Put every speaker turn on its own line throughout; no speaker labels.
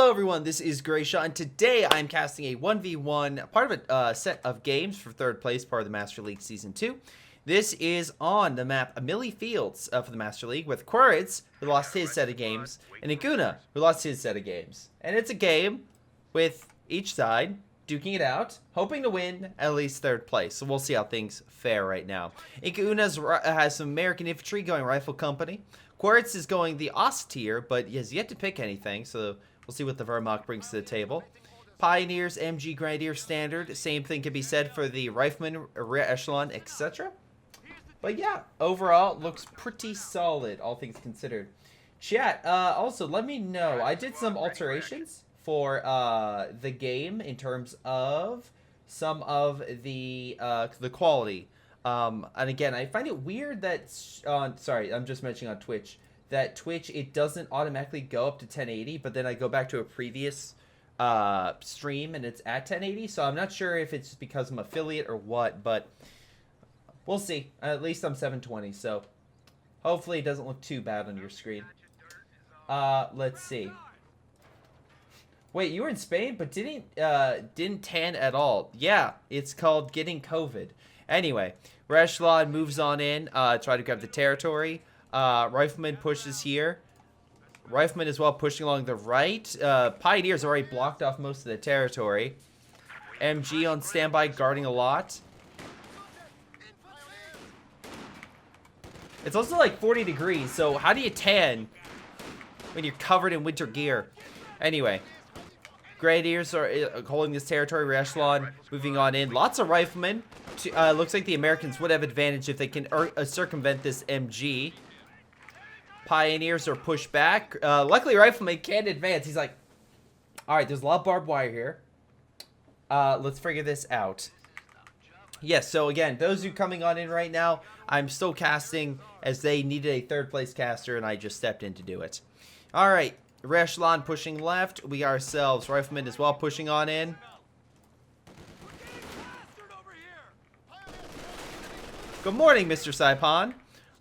Hello everyone, this is Greyshot, and today I'm casting a 1v1, part of a set of games for third place, part of the Master League Season 2. This is on the map Amelie Fields for the Master League, with Quiritz, who lost his set of games, and IncaUna, who lost his set of games. And it's a game with each side duking it out, hoping to win at least third place. So we'll see how things fare right now. IncaUna has some American infantry going Rifle Company. Quiritz is going the Ost tier, but he has yet to pick anything, so we'll see what the Wehrmacht brings to the table. Pioneers, MG, Grenadier, Standard. Same thing can be said for the Rifleman, Rear Echelon, etc. But yeah, overall, looks pretty solid, all things considered. Chat, also, let me know. I did some alterations for the game in terms of some of the quality. And again, I find it weird that, sorry, I'm just mentioning on Twitch, that Twitch, it doesn't automatically go up to 1080, but then I go back to a previous stream and it's at 1080, so I'm not sure if it's because I'm affiliate or what, but we'll see. At least I'm 720, so hopefully it doesn't look too bad on your screen. Let's see. Wait, you were in Spain, but didn't tan at all. Yeah, it's called getting COVID. Anyway, Echelon moves on in, try to grab the territory. Rifleman pushes here. Rifleman as well pushing along the right. Pioneers already blocked off most of the territory. MG on standby, guarding a lot. It's also like 40 degrees, so how do you tan when you're covered in winter gear? Anyway, Grenadiers are holding this territory. Echelon moving on in. Lots of Riflemen. Looks like the Americans would have advantage if they can circumvent this MG. Pioneers are pushed back. Luckily, Rifleman can't advance. He's like, alright, there's a lot of barbed wire here. Let's figure this out. Yes, so again, those who are coming on in right now, I'm still casting as they needed a third place caster, and I just stepped in to do it. Alright, Echelon pushing left. We ourselves, Rifleman as well, pushing on in. Good morning, Mr. Saipan.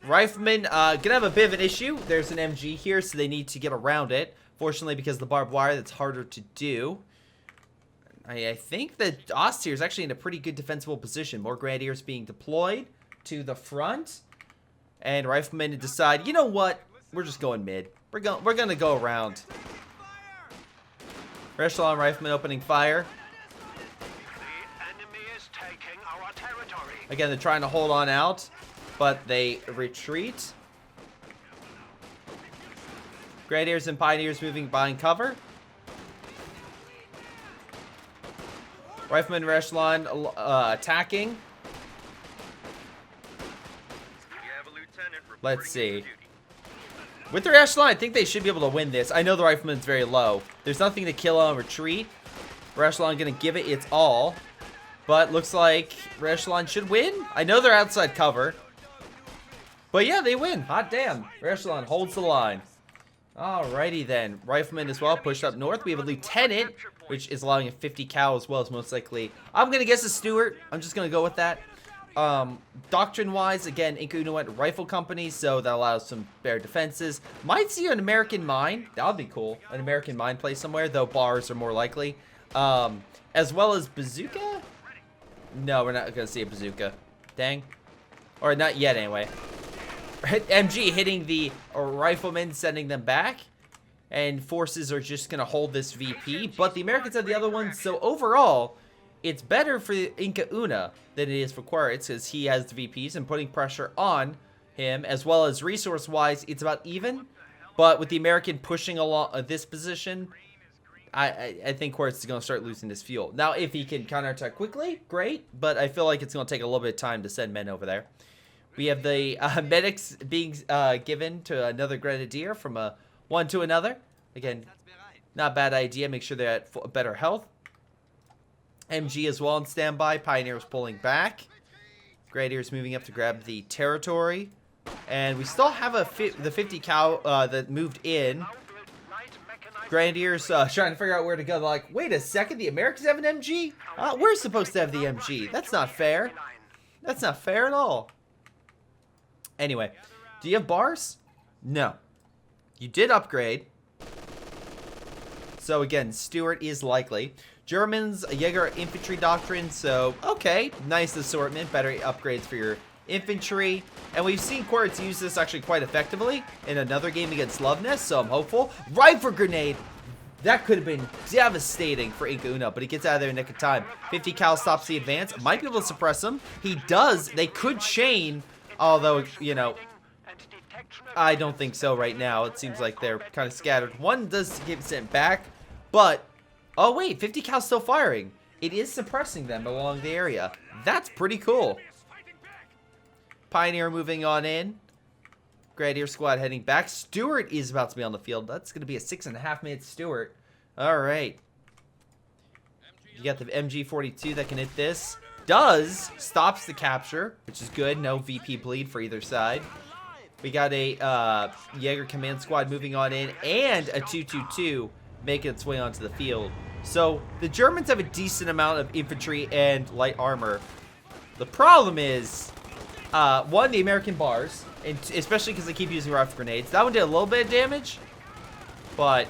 Rifleman gonna have a bit of an issue. There's an MG here, so they need to get around it. Fortunately, because of the barbed wire, that's harder to do. I think that Ost here is actually in a pretty good defensible position. More Grenadiers being deployed to the front. And Riflemen decide, you know what? We're just going mid. We're gonna go around. Echelon Rifleman opening fire. Again, they're trying to hold on out, but they retreat. Grenadiers and Pioneers moving behind cover. Rifleman Echelon attacking. Let's see. With their Echelon, I think they should be able to win this. I know the Rifleman's very low. There's nothing to kill on retreat. Echelon gonna give it its all. But looks like Echelon should win. I know they're outside cover. But yeah, they win. Hot damn. Echelon holds the line. Alrighty then. Rifleman as well pushed up north. We have a lieutenant, which is allowing a 50 cal as well as most likely. I'm going to guess a Stuart. I'm just going to go with that. Doctrine-wise, again, IncaUna went Rifle Company, so that allows some better defenses. Might see an American mine. That would be cool. An American mine play somewhere, though bars are more likely. As well as bazooka? No, we're not going to see a bazooka. Dang. Or not yet, anyway. MG hitting the Riflemen, sending them back. And forces are just going to hold this VP. But the Americans have the other one. So overall, it's better for IncaUna than it is for Quiritz, because he has the VPs and putting pressure on him. As well as resource-wise, it's about even. But with the American pushing along this position, I think Quiritz is going to start losing this fuel. Now, if he can counterattack quickly, great. But I feel like it's going to take a little bit of time to send men over there. We have the medics being given to another Grenadier from one to another. Again, not a bad idea. Make sure they're at better health. MG as well on standby. Pioneers pulling back. Grenadiers moving up to grab the territory. And we still have the 50 cal that moved in. Grenadiers trying to figure out where to go. They're like, wait a second, the Americans have an MG? We're supposed to have the MG. That's not fair. That's not fair at all. Anyway, do you have bars? No. You did upgrade. So again, Stuart is likely. Germans, Jaeger infantry doctrine. So, okay, nice assortment. Better upgrades for your infantry. And we've seen Quiritz use this actually quite effectively in another game against Loveness. So I'm hopeful. Rifle grenade. That could have been devastating for IncaUna, but he gets out of there in nick of time. 50 cal stops the advance. Might be able to suppress him. He does. They could chain, although, you know, I don't think so right now. It seems like they're kind of scattered. One does get sent back, but, oh wait, 50 cal still firing. It is suppressing them along the area. That's pretty cool. Pioneer moving on in. Grenadier squad heading back. Stuart is about to be on the field. That's going to be a 6.5-minute Stuart. All right. You got the MG42 that can hit this. Stops the capture, which is good. No VP bleed for either side. We got a Jaeger command squad moving on in, and a 222 making its way onto the field. So the Germans have a decent amount of infantry and light armor. The problem is, one, the American bars. And especially because they keep using rifle grenades. That one did a little bit of damage, but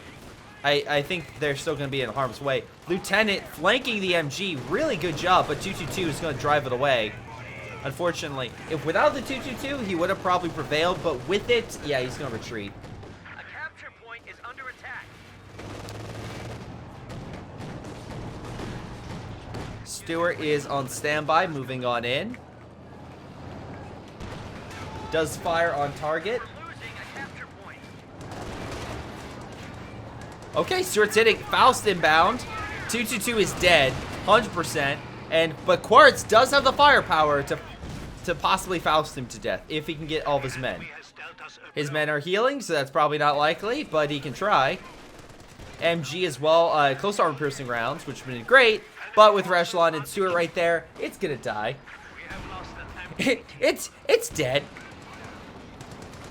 I think they're still going to be in harm's way. Lieutenant flanking the MG, really good job, but 222 is going to drive it away. Unfortunately, if without the 222, he would have probably prevailed, but with it, yeah, he's going to retreat.
A capture point is under attack.
Stuart is on standby, moving on in. Does fire on target. Okay, Stuart's hitting. Faust inbound. 222 is dead, 100%. But Quiritz does have the firepower to possibly Faust him to death if he can get all of his men. His men are healing, so that's probably not likely, but he can try. MG as well, close armor piercing rounds, which would have been great. But with Echelon and Stuart right there, it's gonna die. It's dead.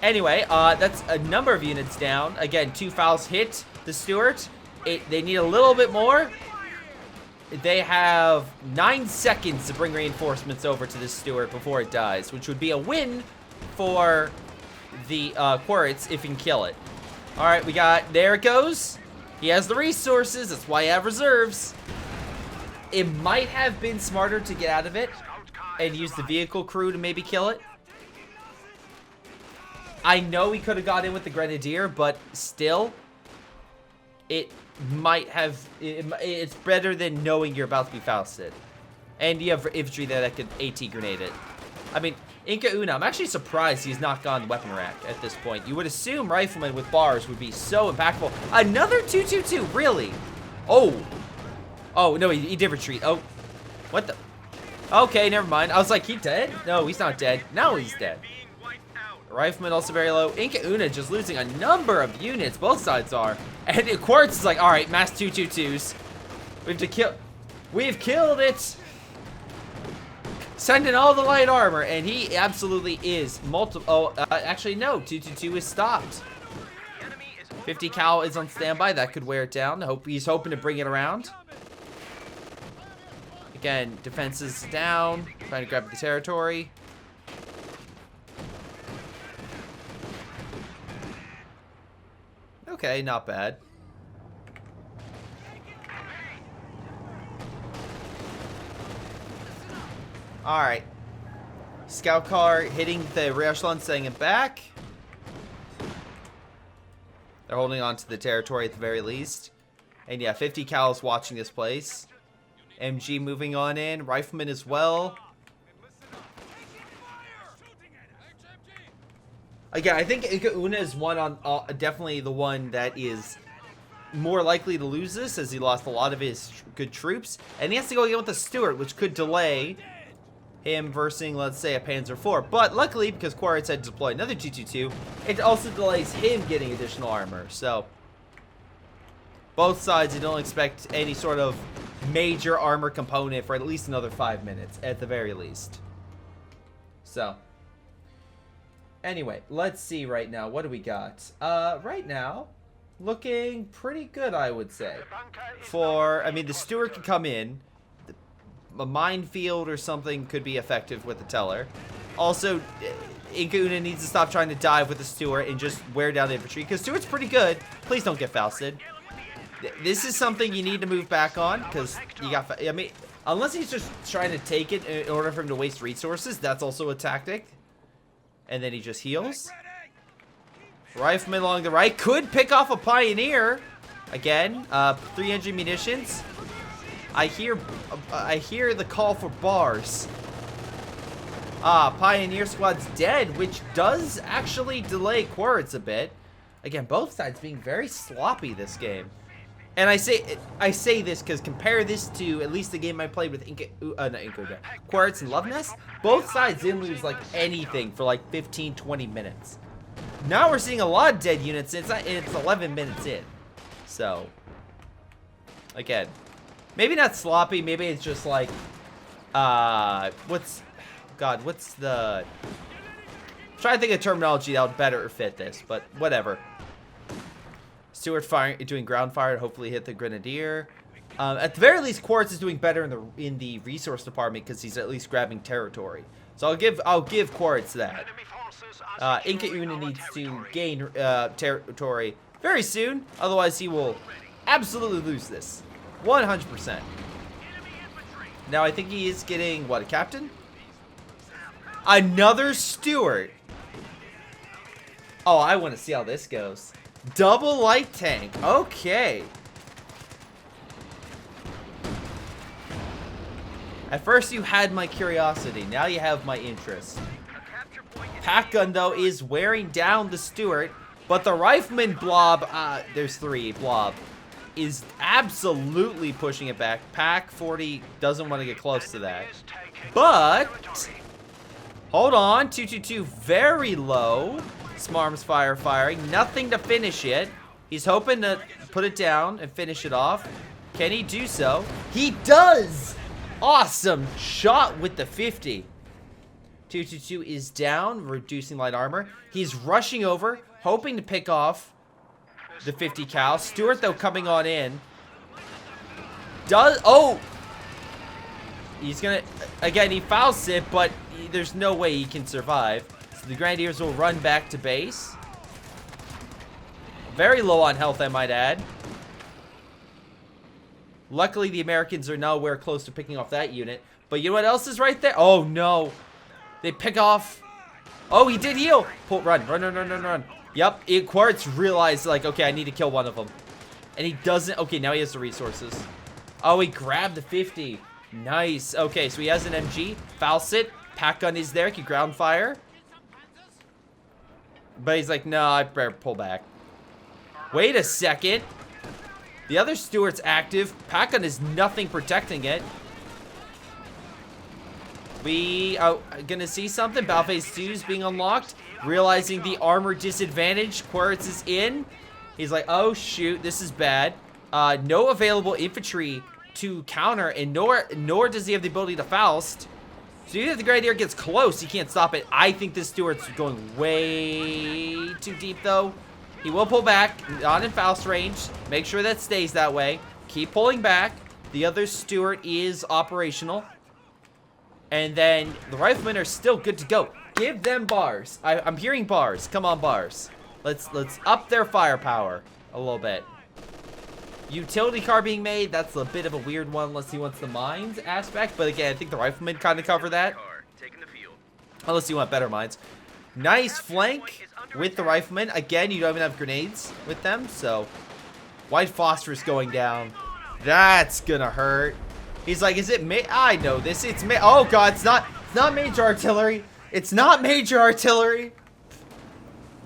Anyway, that's a number of units down. Again, 2 fouls hit the Stuart. They need a little bit more. They have 9 seconds to bring reinforcements over to the Stuart before it dies, which would be a win for the Quiritz if he can kill it. All right, there it goes. He has the resources. That's why you have reserves. It might have been smarter to get out of it and use the vehicle crew to maybe kill it. I know he could have got in with the Grenadier, but still, it might have. It's better than knowing you're about to be Fausted. And you have infantry that could AT grenade it. I mean, IncaUna, I'm actually surprised he's not gone weapon rack at this point. You would assume riflemen with bars would be so impactful. Another 222, really? Oh, no, he did retreat. Oh, what the? Okay, never mind. I was like, he dead? No, he's not dead. Now he's dead. Rifleman also very low. IncaUna just losing a number of units. Both sides are. And Quiritz is like, all right, mass 222s. We have to kill. We've killed it. Send in all the light armor. And he absolutely is multiple. Oh, actually, no. 222 is stopped. 50 cal is on standby. That could wear it down. He's hoping to bring it around. Again, defense is down. Trying to grab the territory. Okay, not bad. Alright. Scout car hitting the rear echelon, sending it back. They're holding on to the territory at the very least. And yeah, 50 cal is watching this place. MG moving on in. Rifleman as well. Again, I think IncaUna is definitely the one that is more likely to lose this, as he lost a lot of his good troops. And he has to go again with the Stuart, which could delay him versus, let's say, a Panzer IV. But luckily, because Quiritz had to deploy another 222, it also delays him getting additional armor. So, both sides, you don't expect any sort of major armor component for at least another 5 minutes, at the very least. So, anyway, let's see right now. What do we got? Right now, looking pretty good, I would say. I mean, the Stuart could come in. A minefield or something could be effective with the Teller. Also, IncaUna needs to stop trying to dive with the Stuart and just wear down the infantry, because Stuart's pretty good. Please don't get Fausted. This is something you need to move back on, because you got... I mean, unless he's just trying to take it in order for him to waste resources, that's also a tactic. And then he just heals. Rifleman along the right could pick off a Pioneer. Again, 300 munitions. I hear the call for bars. Pioneer Squad's dead, which does actually delay Quiritz a bit. Again, both sides being very sloppy this game. And I say this because compare this to at least the game I played with Quiritz and Love Nest. Both sides didn't lose like anything for like 15-20 minutes. Now we're seeing a lot of dead units. It's 11 minutes in. So, again, maybe not sloppy. Maybe it's just like, what's the... I'm trying to think of terminology that would better fit this, but whatever. Stuarts doing ground fire to hopefully hit the Grenadier. At the very least, Quiritz is doing better in the resource department because he's at least grabbing territory. So I'll give Quiritz that. IncaUna needs to gain territory very soon, otherwise he will absolutely lose this. 100%. Now I think he is getting what, a captain? Another Stuart. Oh, I want to see how this goes. Double light tank. Okay. At first you had my curiosity. Now you have my interest. Pack gun, though, is wearing down the Stuart. But the Rifleman blob, there's 3, blob, is absolutely pushing it back. Pack 40 doesn't want to get close to that. But, hold on. 222 very low. Smarms firing. Nothing to finish it. He's hoping to put it down and finish it off. Can he do so? He does! Awesome shot with the 50. 222 is down, reducing light armor. He's rushing over, hoping to pick off the 50 cal. Stuart, though, coming on in. Oh! He's gonna... Again, he fouls it, but there's no way he can survive. So the Grenadiers will run back to base. Very low on health, I might add. Luckily, the Americans are nowhere close to picking off that unit. But you know what else is right there? Oh, no. They pick off... Oh, he did heal. Run. Yep, Quiritz realized, like, okay, I need to kill one of them. And he doesn't... Okay, now he has the resources. Oh, he grabbed the 50. Nice. Okay, so he has an MG. Falsit. Pack gun is there. He can ground fire. But he's like, no, I better pull back. Wait a second. The other Stuart's active. Pack gun is nothing protecting it. We are gonna see something. Battle phase 2 is being unlocked. Realizing the armor disadvantage. Quiritz is in. He's like, oh shoot, this is bad. No available infantry to counter, and nor does he have the ability to Faust. So even if the Grenadier gets close, he can't stop it. I think this Stuart's going way too deep, though. He will pull back, not in Faust range. Make sure that stays that way. Keep pulling back. The other Stuart is operational. And then the Riflemen are still good to go. Give them bars. I'm hearing bars. Come on, bars. Let's up their firepower a little bit. Utility car being made. That's a bit of a weird one unless he wants the mines aspect. But again, I think the Riflemen kind of cover that. Unless you want better mines. Nice flank with the Riflemen. Again, you don't even have grenades with them. So, white phosphorus going down. That's gonna hurt. He's like, is it I know this. It's oh god, it's not major artillery. It's not major artillery.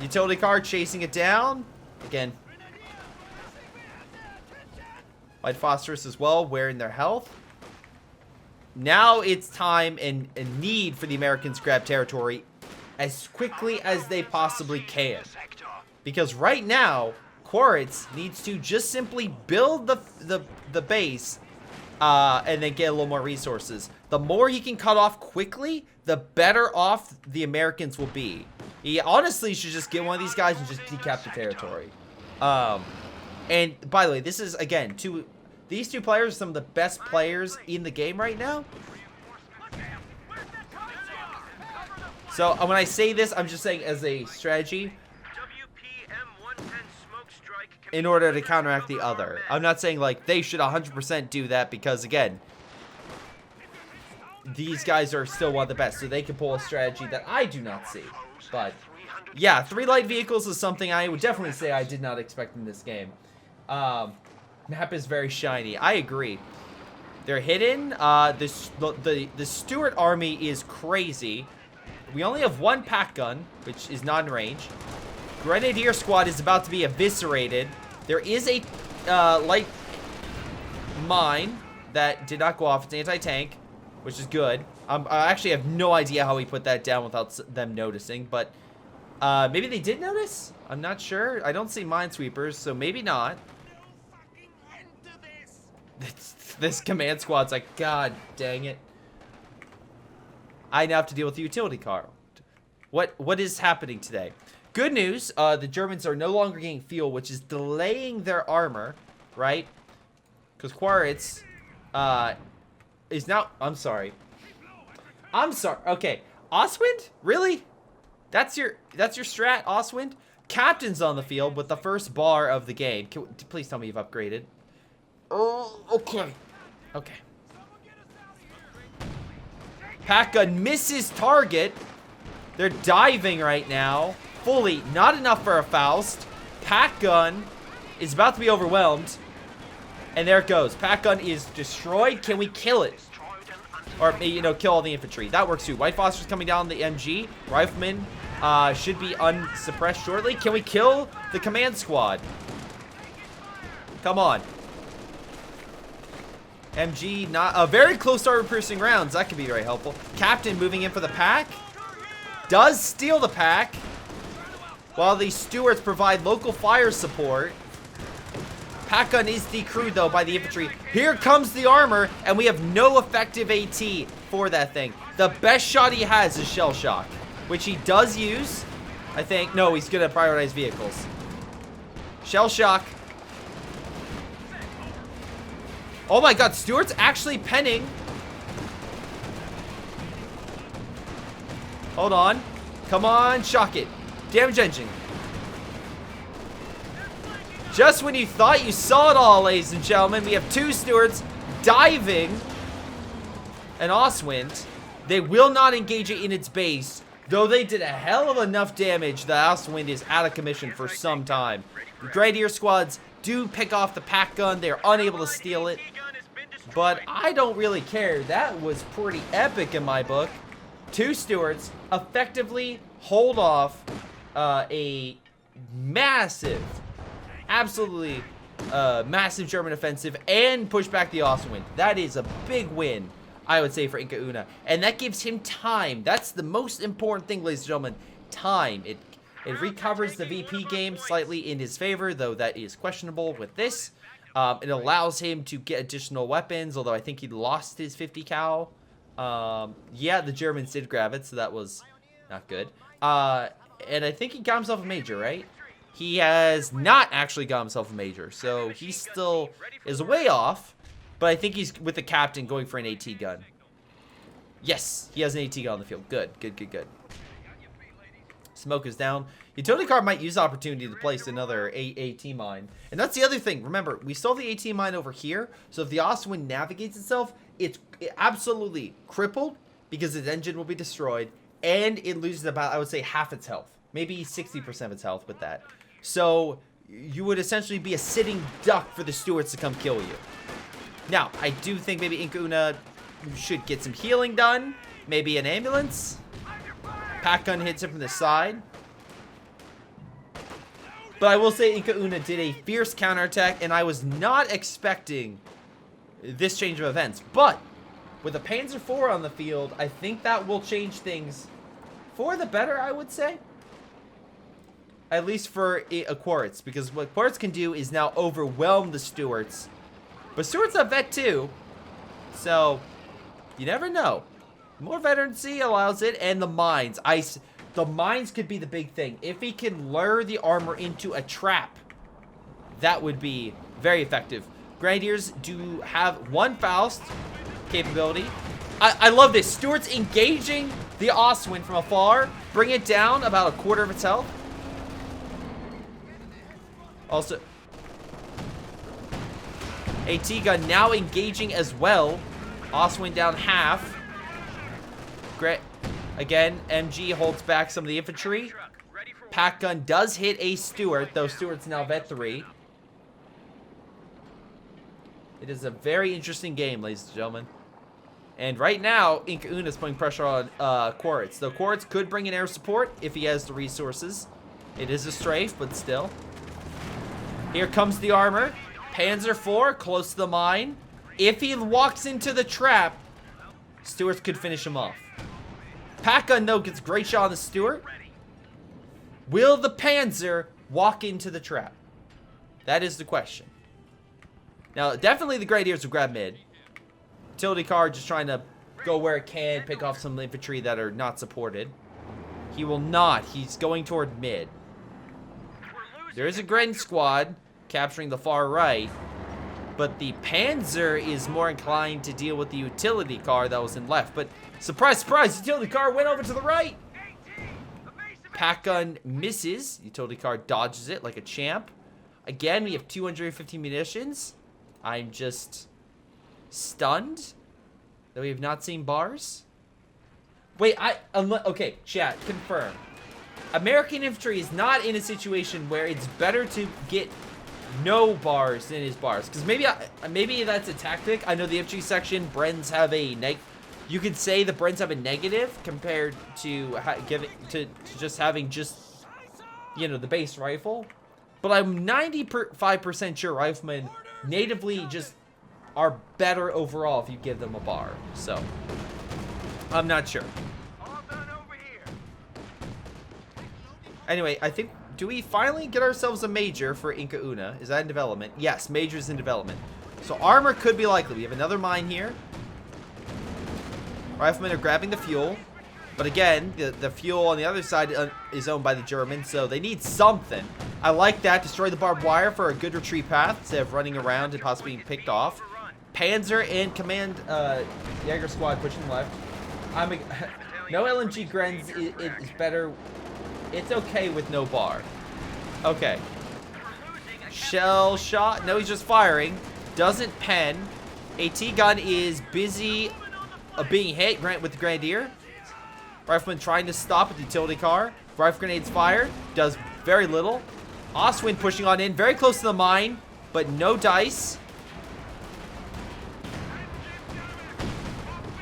Utility car chasing it down. Again. White phosphorus as well, wearing their health. Now it's time and need for the Americans to grab territory as quickly as they possibly can. Because right now, Quiritz needs to just simply build the base and then get a little more resources. The more he can cut off quickly, the better off the Americans will be. He honestly should just get one of these guys and just decap the territory. And by the way, this is, again, these two players are some of the best players in the game right now. So when I say this, I'm just saying as a strategy. in order to counteract the other. I'm not saying, like, they should 100% do that because, again, these guys are still one of the best, so they can pull a strategy that I do not see. But, yeah, 3 light vehicles is something I would definitely say I did not expect in this game. Map is very shiny. I agree. They're hidden. The Stuart army is crazy. We only have 1 pack gun, which is not in range. Grenadier squad is about to be eviscerated. There is a light mine that did not go off. It's anti-tank, which is good. I actually have no idea how he put that down without them noticing, but maybe they did notice? I'm not sure. I don't see minesweepers, so maybe not. This command squad's like, God dang it. I now have to deal with the utility car. What is happening today? Good news, the Germans are no longer getting fuel, which is delaying their armor, right? Because Quiritz is now... I'm sorry. Okay, Oswind? Really? That's your strat, Oswind? Captain's on the field with the first bar of the game. Please tell me you've upgraded. Oh, okay. Okay. Pack gun misses target. They're diving right now. Fully, not enough for a Faust. Pack gun is about to be overwhelmed. And there it goes. Pack gun is destroyed. Can we kill it? Or, you know, kill all the infantry. That works too. White Phosphorus coming down the MG. Rifleman should be unsuppressed shortly. Can we kill the command squad? Come on. MG, not a very close armor piercing rounds. That could be very helpful. Captain moving in for the pack. Does steal the pack. While the Stuarts provide local fire support. Pack gun is decrewed though by the infantry. Here comes the armor, and we have no effective AT for that thing. The best shot he has is shell shock, which he does use. I think. No, he's gonna prioritize vehicles. Shell shock. Oh my God, Stuart's actually penning. Hold on. Come on, shock it. Damage engine. Just when you thought you saw it all, ladies and gentlemen, we have 2 Stuarts diving an Oswind. They will not engage it in its base, though they did a hell of enough damage. The Oswind is out of commission for some time. The Grenadier squads do pick off the pack gun. They're unable to steal it, but I don't really care. That was pretty epic in my book. 2 Stuarts effectively hold off a massive, absolutely massive German offensive and push back the Oswind. That is a big win, I would say, for IncaUna. And that gives him time. That's the most important thing, ladies and gentlemen. Time. It recovers the VP game slightly in his favor, though that is questionable with this. It allows him to get additional weapons, although I think he lost his 50 cal. Yeah, the Germans did grab it, so that was not good. And I think he got himself a major, right? He has not actually got himself a major, so he still is way off. But I think he's with the captain going for an AT gun. Yes, he has an AT gun on the field. Good, good, good, good. Smoke is down. Utility car might use the opportunity to place another AT mine. And that's the other thing. Remember, we saw the AT mine over here. So if the Oswind navigates itself, it's absolutely crippled because its engine will be destroyed. And it loses about, I would say, half its health. Maybe 60% of its health with that. So you would essentially be a sitting duck for the Stuarts to come kill you. Now, I do think maybe IncaUna should get some healing done. Maybe an ambulance. Pack gun hits him from the side. But I will say IncaUna did a fierce counterattack, and I was not expecting this change of events. But with a Panzer IV on the field, I think that will change things for the better, I would say. At least for a Quiritz, because what Quiritz can do is now overwhelm the Stuarts. But Stuarts have vet too, so you never know. More veterancy allows it, and the mines. The mines could be the big thing. If he can lure the armor into a trap, that would be very effective. Grenadiers do have 1 Faust capability. I love this. Stuarts engaging the Oswind from afar. Bring it down about a quarter of its health. Also, AT gun now engaging as well. Oswin down half. Great. Again, MG holds back some of the infantry. Pack gun does hit a Stuart, though Stuart's now vet 3. It is a very interesting game, ladies and gentlemen. And right now, IncaUna is putting pressure on Quiritz. Though Quiritz could bring in air support if he has the resources. It is a strafe, but still. Here comes the armor. Panzer IV, close to the mine. If he walks into the trap, Stuarts could finish him off. Pack gun, though, gets great shot on the Stuart. Will the Panzer walk into the trap? That is the question. Now, definitely the Grenadiers will grab mid. Utility car just trying to go where it can, pick off some infantry that are not supported. He will not. He's going toward mid. There is a Gren squad capturing the far right, but the Panzer is more inclined to deal with the utility car that was in left. But surprise, surprise, utility car went over to the right. Pack gun misses. Utility car dodges it like a champ. Again, we have 250 munitions. I'm just stunned that we have not seen bars. Wait, okay, chat, confirm. American infantry is not in a situation where it's better to get no bars than is bars. Because maybe that's a tactic. I know the infantry section, Brens have a you could say the Brens have a negative compared to just having you know, the base rifle. But I'm 95% sure riflemen natively just are better overall if you give them a bar. So, I'm not sure. Anyway, I think, do we finally get ourselves a major for IncaUna? Is that in development? Yes, major is in development. So armor could be likely. We have another mine here. Riflemen are grabbing the fuel. But again, the fuel on the other side is owned by the Germans, so they need something. I like that. Destroy the barbed wire for a good retreat path instead of running around and possibly being picked off. Panzer and command Jaeger squad pushing left. No LMG Grens is better. It's okay with no bar. Okay. Shell shot. No, he's just firing. Doesn't pen. AT gun is busy being hit with the Grenadier. Rifleman trying to stop with the utility car. Rifle grenades fired. Does very little. Oswin pushing on in. Very close to the mine. But no dice.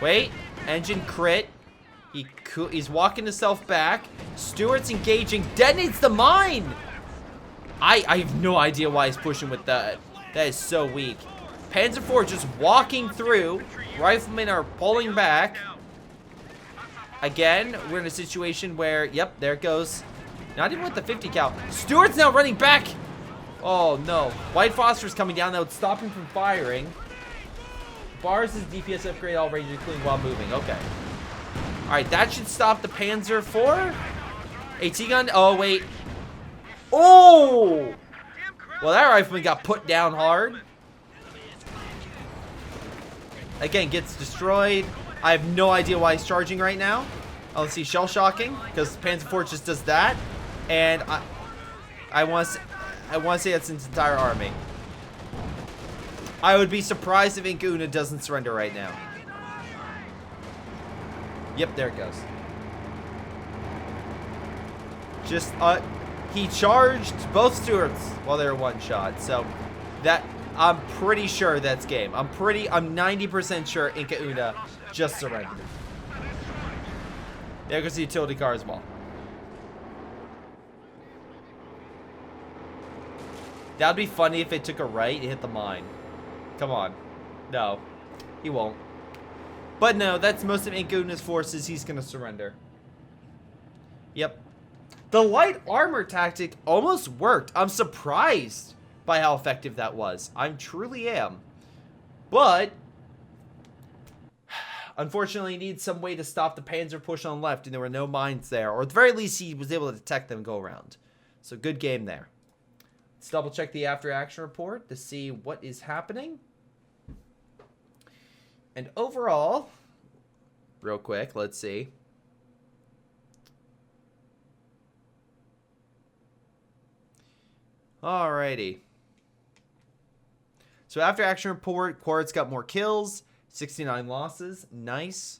Wait. Engine crit. He's walking himself back. Stuart's engaging. Detonates the mine. I have no idea why he's pushing with that. That is so weak. Panzer IV just walking through. Riflemen are pulling back. Again, we're in a situation where, yep, there it goes. Not even with the 50 cal. Stuart's now running back. Oh, no. White phosphorus coming down. That would stop him from firing. Bars is DPS upgrade already including while moving. Okay. Alright, that should stop the Panzer IV. AT gun. Oh, wait. Oh! Well, that rifleman got put down hard. Again, gets destroyed. I have no idea why he's charging right now. Oh, let's see, shell shocking, because Panzer IV just does that, and I want to say that's its entire army. I would be surprised if IncaUna doesn't surrender right now. Yep, there it goes. Just he charged both Stuarts while they were one shot, so that I'm pretty sure that's game. I'm 90% sure IncaUna just surrendered. There goes the utility car as well. That'd be funny if it took a right and hit the mine. Come on. No. He won't. But no, that's most of IncaUna's forces. He's gonna surrender. Yep. The light armor tactic almost worked. I'm surprised by how effective that was. I truly am. But unfortunately, he needs some way to stop the Panzer push on left, and there were no mines there. Or at the very least, he was able to detect them and go around. So good game there. Let's double check the after action report to see what is happening. And overall, real quick, let's see. Alrighty. So after action report, Quiritz got more kills, 69 losses. Nice.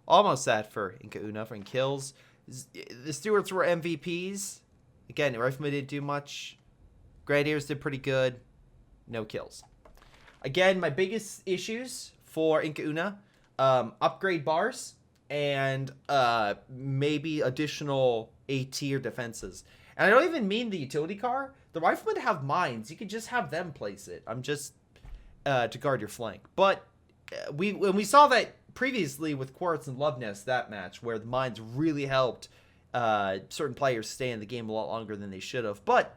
Almost that for IncaUna for kills. The Stuarts were MVPs. Again, Rifleman didn't do much. Grenadiers did pretty good. No kills. Again, my biggest issues for IncaUna, upgrade bars and maybe additional A-tier defenses. And I don't even mean the utility car. The Riflemen have mines. You could just have them place it. I'm just to guard your flank. But when we saw that previously with Quiritz and Loveness, that match where the mines really helped certain players stay in the game a lot longer than they should have. But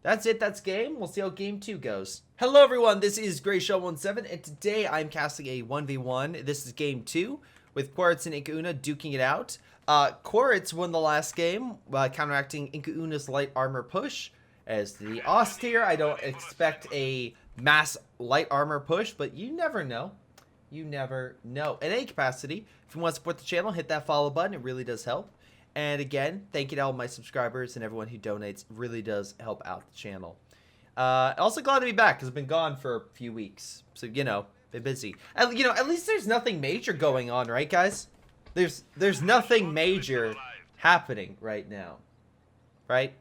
that's it. That's game. We'll see how game 2 goes. Hello, everyone. This is greyshot17, and today I'm casting a 1v1. This is game 2 with Quiritz and IncaUna duking it out. Quiritz won the last game, counteracting IncaUna's light armor push. As the austere, I don't expect a mass light armor push, but you never know. You never know. In any capacity, if you want to support the channel, hit that follow button. It really does help. And again, thank you to all my subscribers and everyone who donates. It really does help out the channel. Also glad to be back because I've been gone for a few weeks. So, you know, been busy. At least there's nothing major going on, right, guys? There's nothing major happening right now. Right?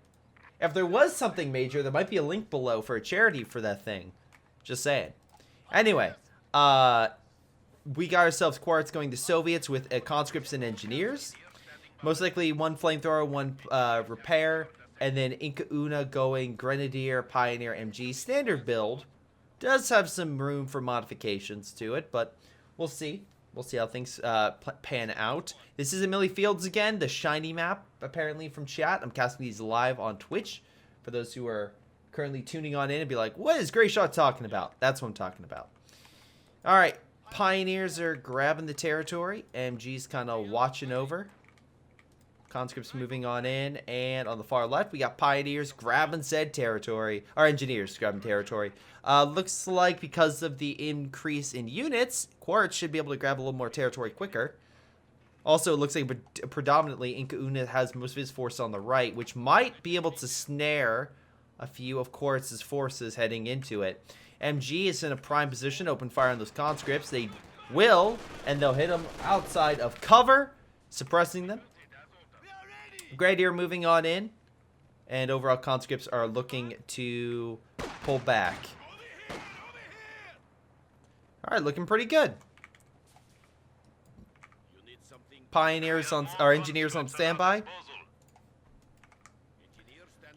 If there was something major, there might be a link below for a charity for that thing. Just saying. Anyway, we got ourselves Quiritz going to Soviets with conscripts and engineers. Most likely one flamethrower, one repair, and then IncaUna going Grenadier, Pioneer, MG. Standard build. Does have some room for modifications to it, but we'll see. We'll see how things pan out. This is Millie Fields again, the shiny map, apparently from chat. I'm casting these live on Twitch for those who are currently tuning on in and be like, what is Greyshot talking about? That's what I'm talking about. All right, Pioneers are grabbing the territory. MG's kind of watching over. Conscripts moving on in, and on the far left, we got Pioneers grabbing said territory. Or Engineers grabbing territory. Looks like because of the increase in units, Quiritz should be able to grab a little more territory quicker. Also, it looks like predominantly IncaUna has most of his force on the right, which might be able to snare a few of Quiritz's forces heading into it. MG is in a prime position, open fire on those conscripts. They will, and they'll hit them outside of cover, suppressing them. Grenadier moving on in, and overall conscripts are looking to pull back. All right, looking pretty good. Pioneers on, or engineers on standby.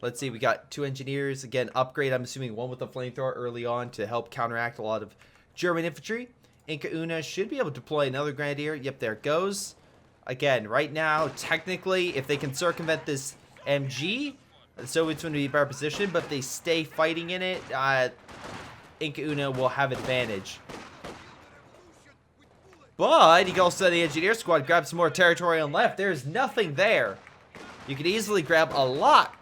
Let's see, we got 2 engineers again. Upgrade. I'm assuming one with a flamethrower early on to help counteract a lot of German infantry. IncaUna should be able to deploy another Grenadier. Yep, there it goes. Again, right now, technically, if they can circumvent this MG, the Soviets would be in a better position, but if they stay fighting in it, IncaUna will have advantage. But you can also the engineer squad grab some more territory on left. There's nothing there. You could easily grab a lot,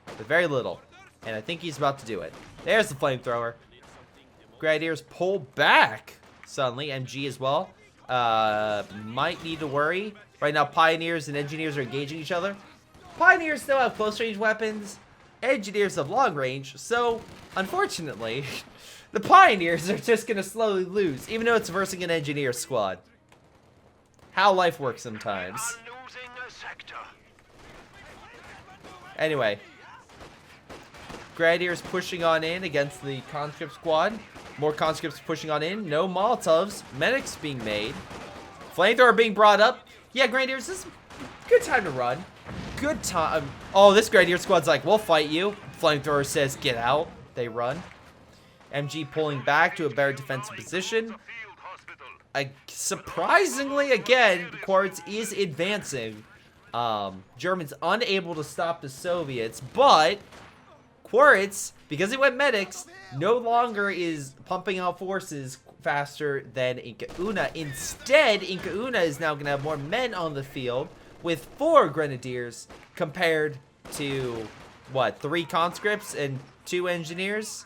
but very little. And I think he's about to do it. There's the flamethrower. Grenadiers pull back suddenly. MG as well. Might need to worry. Right now, Pioneers and Engineers are engaging each other. Pioneers still have close range weapons. Engineers have long range. So, unfortunately, the Pioneers are just going to slowly lose, even though it's versus an Engineer squad. How life works sometimes. Anyway. Grenadiers pushing on in against the conscript squad. More conscripts pushing on in. No Molotovs. Medics being made. Flamethrower being brought up. Yeah, Grenadiers, this is a good time to run. Good time. Oh, this Grenadier squad's like, we'll fight you. Flamethrower says, get out. They run. MG pulling back to a better defensive position. Surprisingly, again, Quiritz is advancing. Germans unable to stop the Soviets, but Quiritz, because he went medics, no longer is pumping out forces faster than IncaUna. Instead, IncaUna is now going to have more men on the field with 4 Grenadiers compared to, what, 3 conscripts and 2 engineers?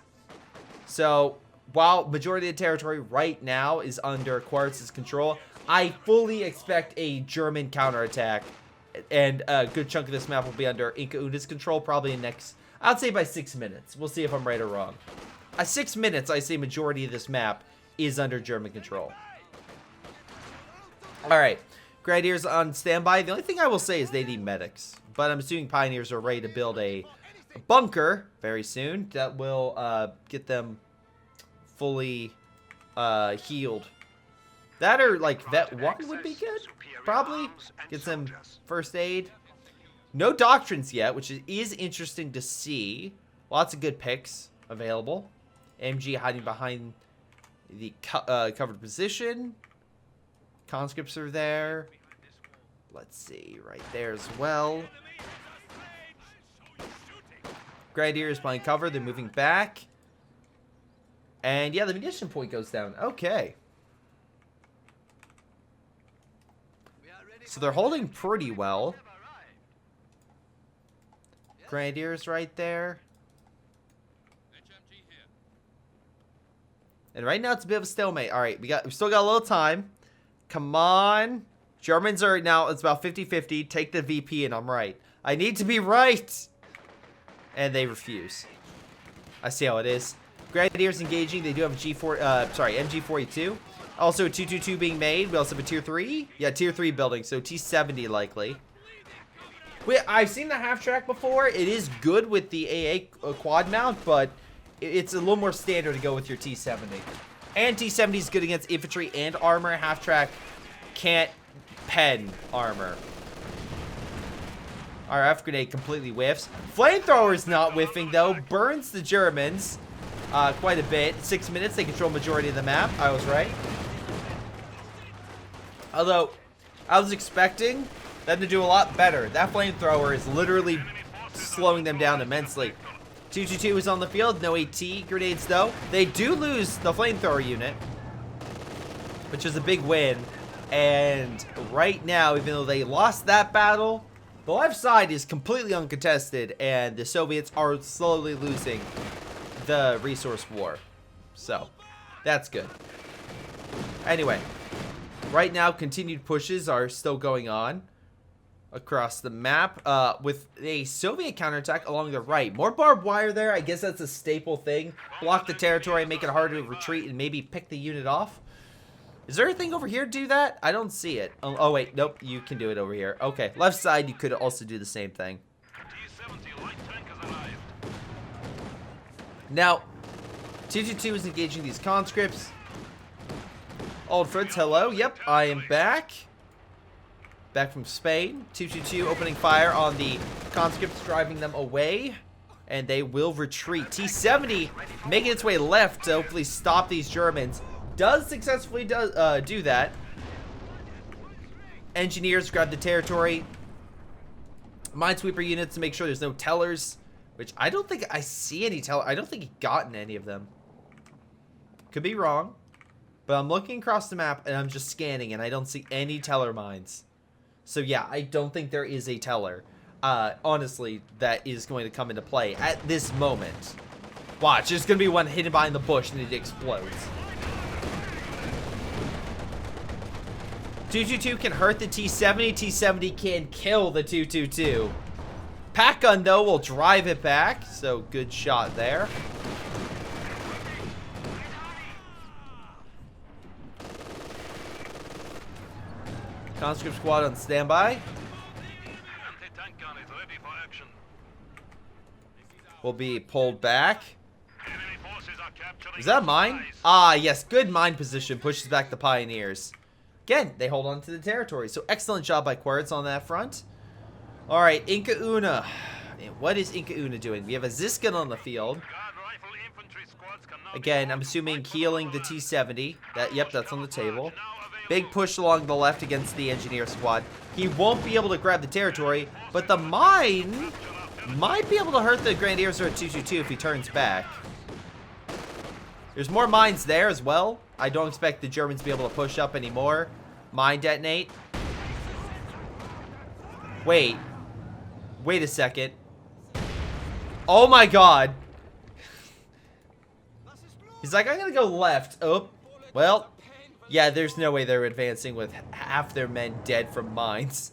So, while majority of the territory right now is under Quiritz's control, I fully expect a German counterattack, and a good chunk of this map will be under IncaUna's control probably in next, I'd say by 6 minutes. We'll see if I'm right or wrong. 6 minutes, I say majority of this map is under German control. Alright, Grenadiers on standby. The only thing I will say is they need medics. But I'm assuming Pioneers are ready to build a bunker very soon that will get them fully healed. That or like Vet 1 would be good, probably. Get some first aid. No doctrines yet, which is interesting to see. Lots of good picks available. MG hiding behind the covered position. Conscripts are there. Let's see, right there as well. Grenadiers playing cover. They're moving back. And yeah, the munition point goes down. Okay. So they're holding pretty well. Grenadiers right there. And right now it's a bit of a stalemate. All right, we still got a little time. Come on. Germans are now, it's about 50-50. Take the VP and I'm right. I need to be right. And they refuse. I see how it is. Grenadiers engaging. They do have a MG42. Also a 222 being made. We also have a tier 3. Yeah, tier 3 building. So T70 likely. I've seen the half track before. It is good with the AA quad mount, but it's a little more standard to go with your T70. And T70 is good against infantry and armor. Half track can't pen armor. RF grenade completely whiffs. Flamethrower is not whiffing though. Burns the Germans quite a bit. 6 minutes. They control majority of the map. I was right. Although I was expecting them to do a lot better. That flamethrower is literally slowing them down immensely. 222 is on the field. No AT grenades though. They do lose the flamethrower unit, which is a big win. And right now, even though they lost that battle, the left side is completely uncontested, and the Soviets are slowly losing the resource war. So, that's good. Anyway, right now, continued pushes are still going on across the map with a Soviet counterattack along the right. More barbed wire there. I guess that's a staple thing. Block the territory, make it harder to retreat, and maybe pick the unit off. Is there anything over here to do that? I don't see it. Oh, wait. Nope. You can do it over here. Okay. Left side, you could also do the same thing. Now, 222 is engaging these conscripts. Old Fritz, hello. Yep, I am back. Back from Spain. 222 opening fire on the conscripts, driving them away. And they will retreat. T70 making its way left to hopefully stop these Germans. Does successfully do that. Engineers grab the territory. Minesweeper units to make sure there's no tellers, which I don't think I see any teller. I don't think he gotten any of them. Could be wrong, but I'm looking across the map and I'm just scanning and I don't see any teller mines. So yeah, I don't think there is a teller, honestly, that is going to come into play at this moment. Watch, there's going to be one hidden behind the bush and it explodes. 222 can hurt the T70. T70 can kill the 222. Pack gun, though, will drive it back. So, good shot there. Conscript squad on standby. Will be pulled back. Is that mine? Ah, yes. Good mine position. Pushes back the Pioneers. Again, they hold on to the territory. So excellent job by Quiritz on that front. Alright, IncaUna. What is IncaUna doing? We have a Ziskin on the field. Again, I'm assuming healing the T70. Yep, that's on the table. Big push along the left against the engineer squad. He won't be able to grab the territory, but the mine might be able to hurt the Grenadiers or 222 if he turns back. There's more mines there as well. I don't expect the Germans to be able to push up anymore. Mine detonate. Wait. Wait a second. Oh my god. He's like, I'm gonna go left. Oh. Well. Yeah, there's no way they're advancing with half their men dead from mines.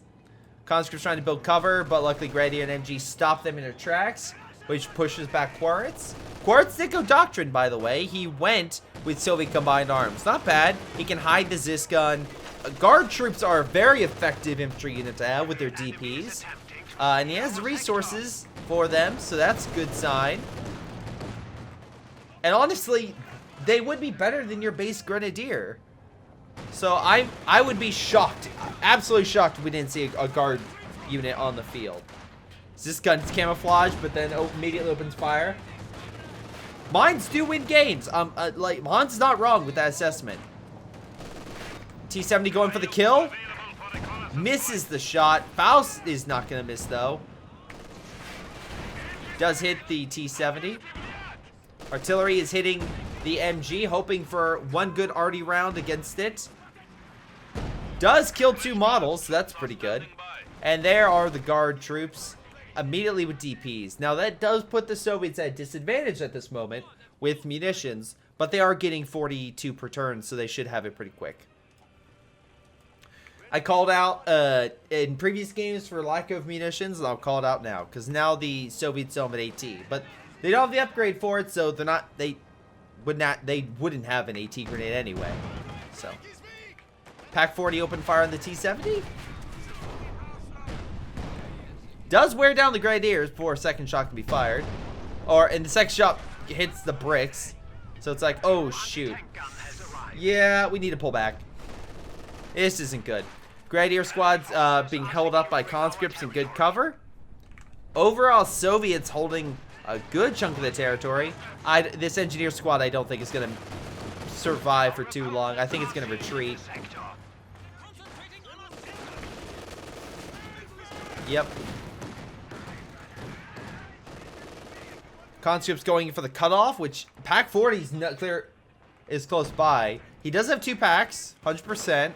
Conscripts trying to build cover, but luckily Grady and MG stop them in their tracks. which pushes back Quiritz. Quiritz did go Doctrine, by the way. He went with Soviet Combined Arms. Not bad. He can hide the Zis gun. Guard troops are a very effective infantry unit to have with their DPs. And he has the resources for them, so that's a good sign. And honestly, they would be better than your base Grenadier. So I would be shocked, absolutely shocked if we didn't see a guard unit on the field. This gun's camouflage, but then immediately opens fire. Mines do win games. Like Han's not wrong with that assessment. T-70 going for the kill. Misses the shot. Faust is not gonna miss though. Does hit the T-70. Artillery is hitting the MG, hoping for one good arty round against it. Does kill 2 models, so that's pretty good. And there are the guard troops immediately with DPs. Now that does put the Soviets at a disadvantage at this moment with munitions, but they are getting 42 per turn, so they should have it pretty quick. I called out in previous games for lack of munitions, and I'll call it out now, because now the Soviets don't have an AT, but they don't have the upgrade for it, so they wouldn't have an AT grenade anyway. So Pack 40 open fire on the T-70. Does wear down the Grenadiers before a second shot can be fired. And the second shot hits the bricks. So it's like, oh shoot. Yeah, we need to pull back. This isn't good. Grenadier squad's being held up by conscripts in good cover. Overall, Soviets holding a good chunk of the territory. This engineer squad I don't think is going to survive for too long. I think it's going to retreat. Yep. Conscript's going for the cutoff, which Pack 40's not clear is close by. He does have 2 packs, 100%.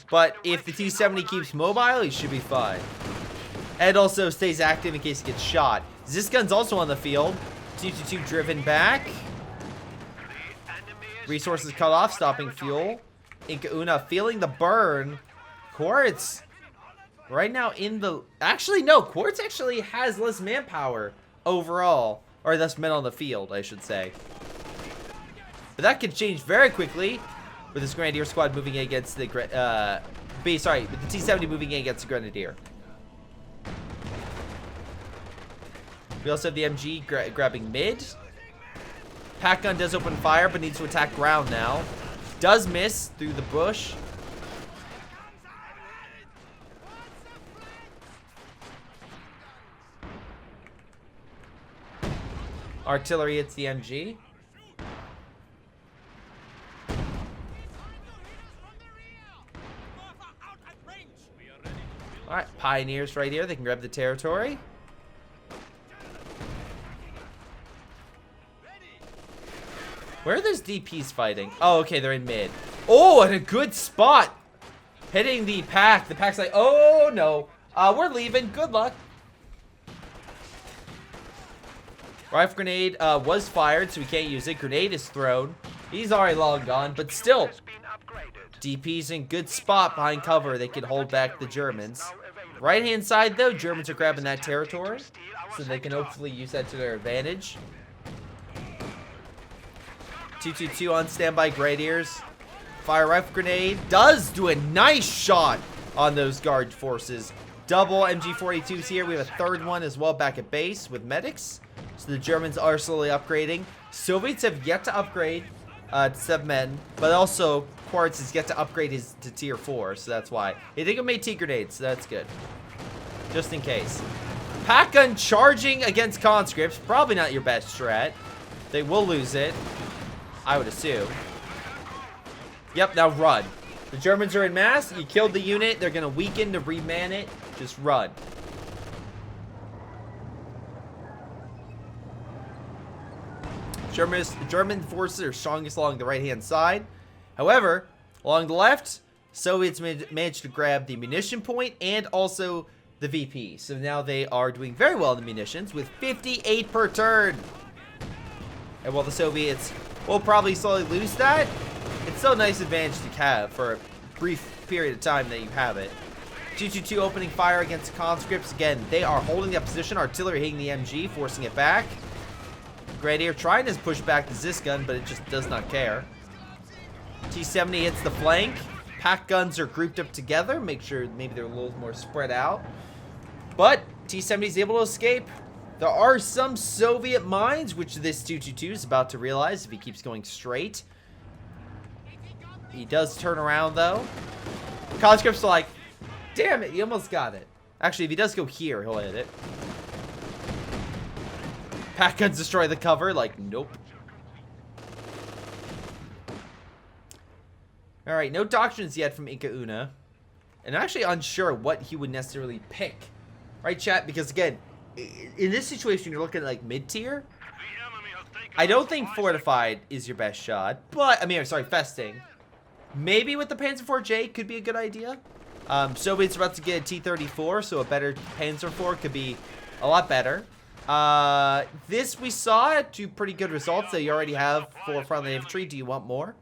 But if the T-70 keeps mobile, he should be fine. And also stays active in case he gets shot. This gun's also on the field. 222 driven back. Resources cut off, stopping fuel. IncaUna feeling the burn. Quiritz right now in the... Actually, no. Quiritz actually has less manpower overall. Or less men on the field, I should say. But that could change very quickly with this Grenadier squad moving in against the... with the T-70 moving in against the Grenadier. We also have the MG grabbing mid. Pack gun does open fire, but needs to attack ground now. Does miss through the bush. Artillery hits the MG. Alright, Pioneers right here. They can grab the territory. Where are those DPs fighting? Oh, okay, they're in mid. Oh, and a good spot. Hitting the pack. The pack's like, oh, no. We're leaving. Good luck. Rifle grenade was fired, so we can't use it. Grenade is thrown. He's already long gone, but still. DP's in good spot behind cover. They can hold back the Germans. Right-hand side, though, Germans are grabbing that territory, so they can hopefully use that to their advantage. 222 on standby Grenadiers. Fire rifle grenade. Does do a nice shot on those guard forces. Double MG42s here. We have a third one as well back at base with medics. So the Germans are slowly upgrading. Soviets have yet to upgrade to 7 men, but also Quiritz has yet to upgrade his to tier 4, so that's why. They think it made T-grenades, so that's good. Just in case. Pack gun charging against conscripts. Probably not your best strat. They will lose it, I would assume. Yep, now run. The Germans are in mass. You killed the unit. They're going to weaken to reman it. Just run. German forces are strongest along the right-hand side. However, along the left, Soviets managed to grab the munition point and also the VP. So now they are doing very well in the munitions with 58 per turn. And while the Soviets will probably slowly lose that, it's still a nice advantage to have for a brief period of time that you have it. 222 opening fire against conscripts. Again, they are holding that position. Artillery hitting the MG, forcing it back. Grenadier trying to push back the Zis gun, but it just does not care. T-70 hits the flank. Pack guns are grouped up together. Make sure maybe they're a little more spread out. But T-70 is able to escape. There are some Soviet mines, which this 222 is about to realize if he keeps going straight. He does turn around, though. Conscripts are like, damn it, he almost got it. Actually, if he does go here, he'll hit it. Pack guns destroy the cover. Like, nope. Alright, no doctrines yet from IncaUna. And I'm actually unsure what he would necessarily pick. Right, chat? Because, again, in this situation, you're looking at, like, mid-tier. I don't think fortified is your best shot. But, I mean, I'm sorry, festing. Maybe with the Panzer IV could be a good idea. Soviets about to get a T-34, so a better Panzer IV could be a lot better. This we saw two pretty good results. That you already have 4 frontline infantry. Do you want more?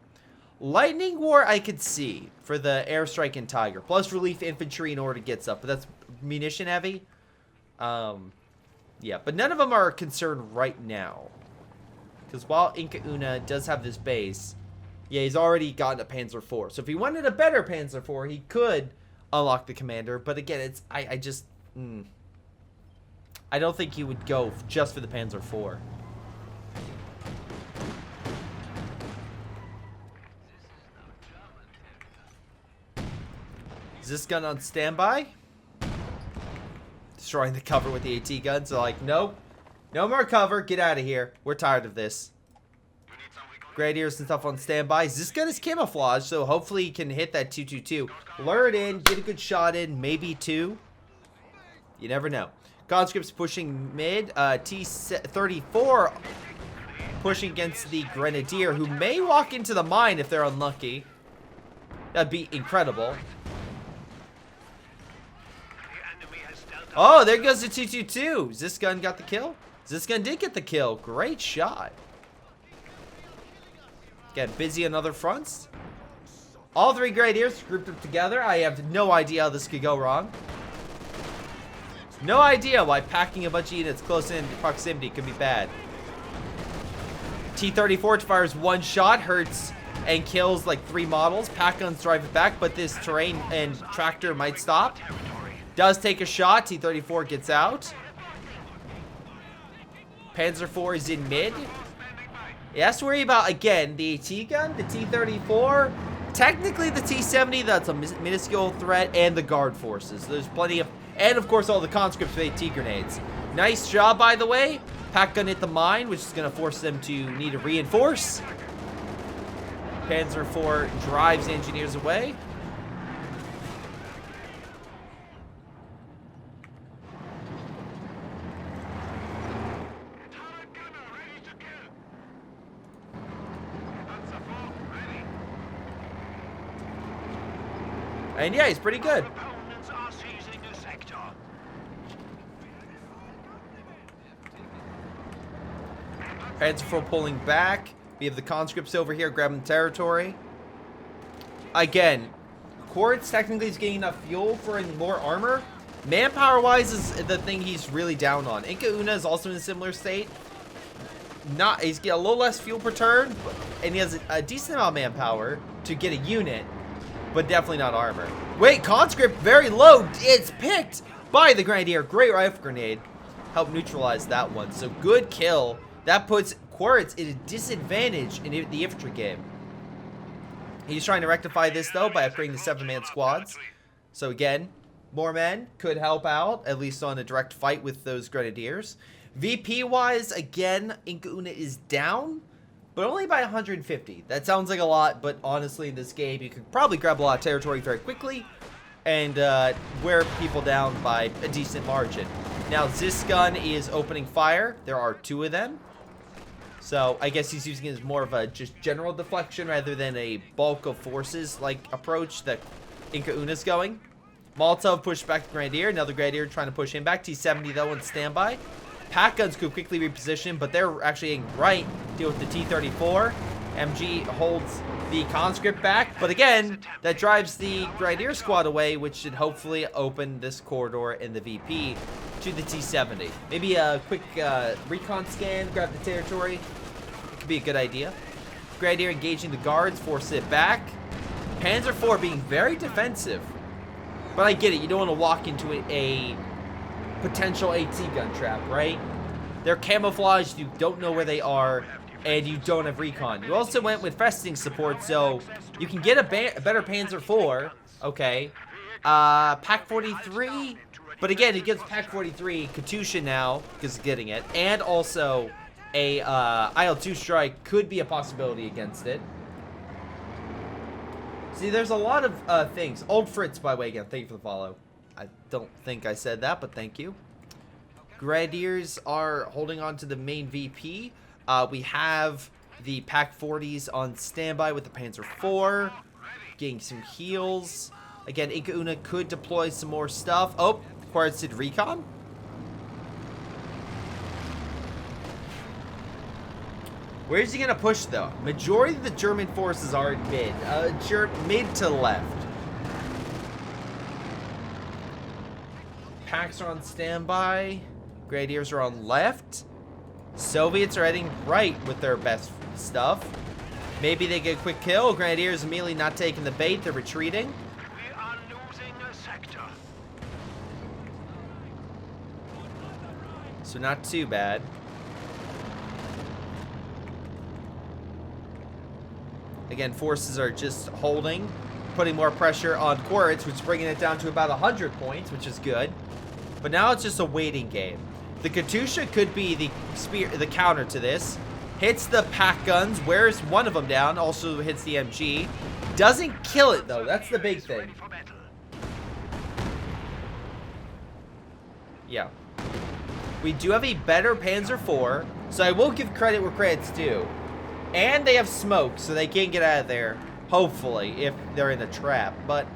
Lightning War I could see for the airstrike and Tiger, plus relief infantry in order to get stuff, but that's munition heavy. Yeah, but none of them are concerned right now. Because while IncaUna does have this base, yeah, he's already gotten a Panzer IV. So if he wanted a better Panzer IV, he could unlock the commander. But again, it's I just I don't think he would go just for the Panzer IV. Is this gun on standby? Destroying the cover with the AT guns. So like, nope. No more cover. Get out of here. We're tired of this. Grenadiers and stuff on standby. This gun is camouflage, so hopefully he can hit that 222. Lure it in, get a good shot in, maybe 2. You never know. Conscripts pushing mid. T-34 pushing against the Grenadier, who may walk into the mine if they're unlucky. That'd be incredible. Oh, there goes the 222. This gun got the kill? This gun did get the kill. Great shot. Get busy on other fronts. All 3 Grenadiers grouped up together. I have no idea how this could go wrong. No idea why packing a bunch of units close in proximity could be bad. T-34 fires 1 shot, hurts and kills like 3 models. Pack guns drive it back, but this terrain and tractor might stop. Does take a shot. T-34 gets out. Panzer IV is in mid. He has to worry about, again, the AT gun, the T-34, technically the T-70, that's a minuscule threat, and the guard forces. There's plenty of, and of course all the conscripts with AT grenades. Nice job, by the way. Pack gun hit the mine, which is going to force them to need to reinforce. Panzer IV drives engineers away. And yeah, he's pretty good. Panzer IV pulling back. We have the conscripts over here grabbing territory. Again, Quiritz technically is getting enough fuel for more armor. Manpower-wise is the thing he's really down on. IncaUna is also in a similar state. He's getting a little less fuel per turn, and he has a decent amount of manpower to get a unit. But definitely not armor. Wait, conscript very low. It's picked by the Grenadier. Great rifle grenade. Help neutralize that one. So good kill. That puts Quiritz at a disadvantage in the infantry game. He's trying to rectify this though by upgrading the 7-man squads. So again, more men could help out, at least on a direct fight with those Grenadiers. VP wise, again, IncaUna is down. But only by 150. That sounds like a lot, but honestly, in this game, you can probably grab a lot of territory very quickly and wear people down by a decent margin. Now, this gun is opening fire. There are 2 of them. So, I guess he's using it as more of a just general deflection rather than a bulk of forces-like approach that IncaUna's going. Molotov pushed back the Grenadier. Another Grenadier trying to push him back. T-70, though, on standby. Pack guns could quickly reposition, but they're actually in right. Deal with the T-34. MG holds the conscript back. But again, that drives the Grenadier squad away, which should hopefully open this corridor in the VP to the T-70. Maybe a quick recon scan, grab the territory. It could be a good idea. Grenadier engaging the guards, force it back. Panzer IV being very defensive. But I get it, you don't want to walk into a potential AT gun trap, right? They're camouflaged, you don't know where they are, and you don't have recon. You also went with festing support, so you can get a better Panzer IV, okay. Pack 43, but again, it gives Pack 43 Katusha now, because it's getting it, and also a IL-2 strike could be a possibility against it. See, there's a lot of things. Old Fritz, by the way, again, thank you for the follow. I don't think I said that, but thank you. Grenadiers are holding on to the main VP. We have the Pack 40s on standby with the Panzer IV. Getting some heals. Again, IncaUna could deploy some more stuff. Oh, Quiritz did recon. Where is he going to push, though? Majority of the German forces are in mid. Mid to left. Packs are on standby. Grenadiers are on left. Soviets are heading right with their best stuff. Maybe they get a quick kill. Grenadiers immediately not taking the bait. They're retreating.
We are losing a sector.
So not too bad. Again, forces are just holding, putting more pressure on Quiritz, which is bringing it down to about 100 points, which is good. But now it's just a waiting game. The Katusha could be the counter to this. Hits the pack guns, wears one of them down, also hits the MG. Doesn't kill it, though. That's the big thing. Yeah. We do have a better Panzer IV, so I will give credit where credit's due. And they have smoke, so they can get out of there, hopefully, if they're in a trap. But,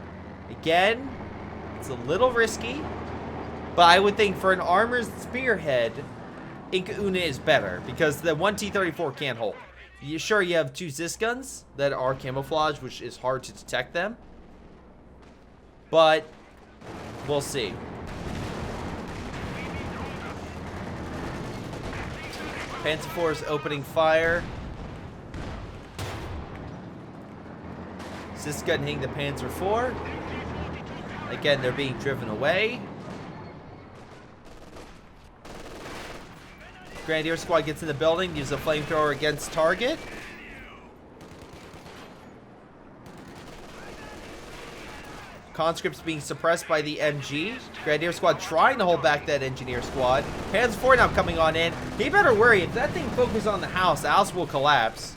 again, it's a little risky. But I would think for an armored spearhead, IncaUna is better, because the one T-34 can't hold. Sure, you have two Zis guns that are camouflaged, which is hard to detect them. But, we'll see. Panzer IV is opening fire. This gun hitting the Panzer IV. Again, they're being driven away. Grenadier squad gets in the building, uses a flamethrower against target. Conscripts being suppressed by the MG. Grenadier squad trying to hold back that engineer squad. Panzer IV now coming on in. He better worry. If that thing focuses on the house will collapse.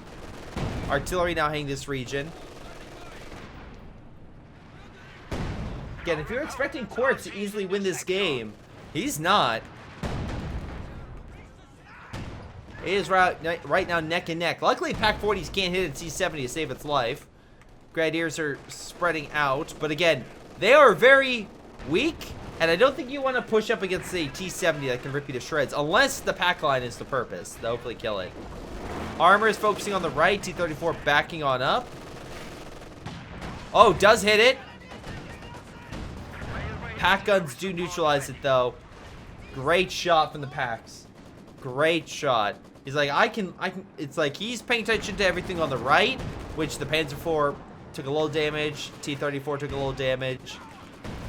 Artillery now hitting this region. Again, if you're expecting Quiritz to easily win this game, he's not. It is right now neck and neck. Luckily, Pack 40s can't hit a T-70 to save its life. Grenadiers are spreading out, but again, they are very weak, and I don't think you want to push up against a T-70 that can rip you to shreds, unless the pack line is the purpose. They'll hopefully kill it. Armor is focusing on the right. T-34 backing on up. Oh, does hit it. Pack guns do neutralize it, though. Great shot from the packs. Great shot. He's like, I can. It's like he's paying attention to everything on the right, which the Panzer IV took a little damage. T-34 took a little damage.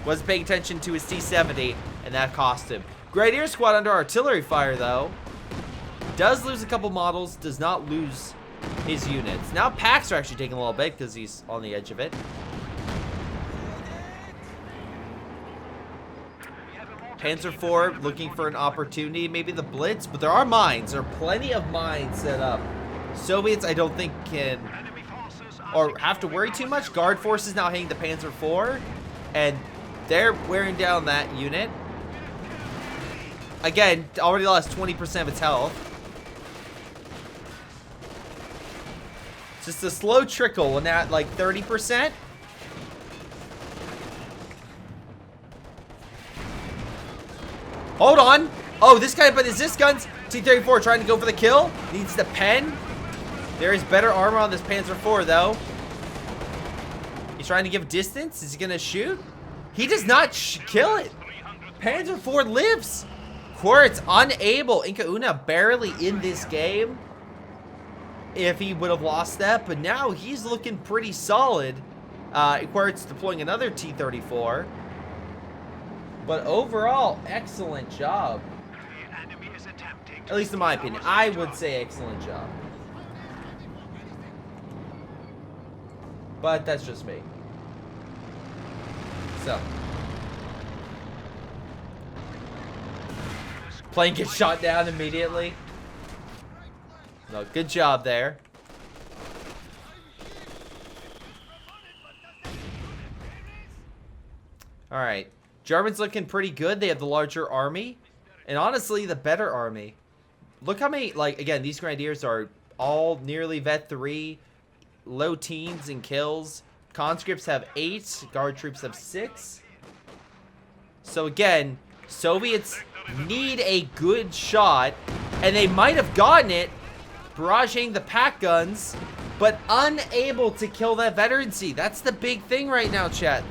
Wasn't paying attention to his T-70, and that cost him. Grenadier squad under artillery fire, though. Does lose a couple models. Does not lose his units. Now packs are actually taking a little bit because he's on the edge of it. Panzer IV looking for an opportunity, maybe the blitz, but there are mines. There are plenty of mines set up. Soviets, I don't think, can or have to worry too much. Guard forces now hitting the Panzer IV, and they're wearing down that unit. Again, already lost 20% of its health. Just a slow trickle, and at like 30%. Hold on. Oh, this guy, but is this gun's T-34 trying to go for the kill? Needs the pen. There is better armor on this Panzer IV, though. He's trying to give distance. Is he going to shoot? He does not kill it. Panzer IV lives. Quiritz unable. IncaUna barely in this game. If he would have lost that. But now he's looking pretty solid. Quiritz deploying another T-34. But overall, excellent job. At least in my opinion. I would say excellent job. But that's just me. So. Plane gets shot down immediately. No, good job there. Alright. Germans looking pretty good. They have the larger army. And honestly, the better army. Look how many, like, again, these Grenadiers are all nearly Vet 3. Low teens in kills. Conscripts have 8. Guard troops have 6. So again, Soviets need a good shot. And they might have gotten it, barraging the pack guns, but unable to kill that veterancy. That's the big thing right now, chat.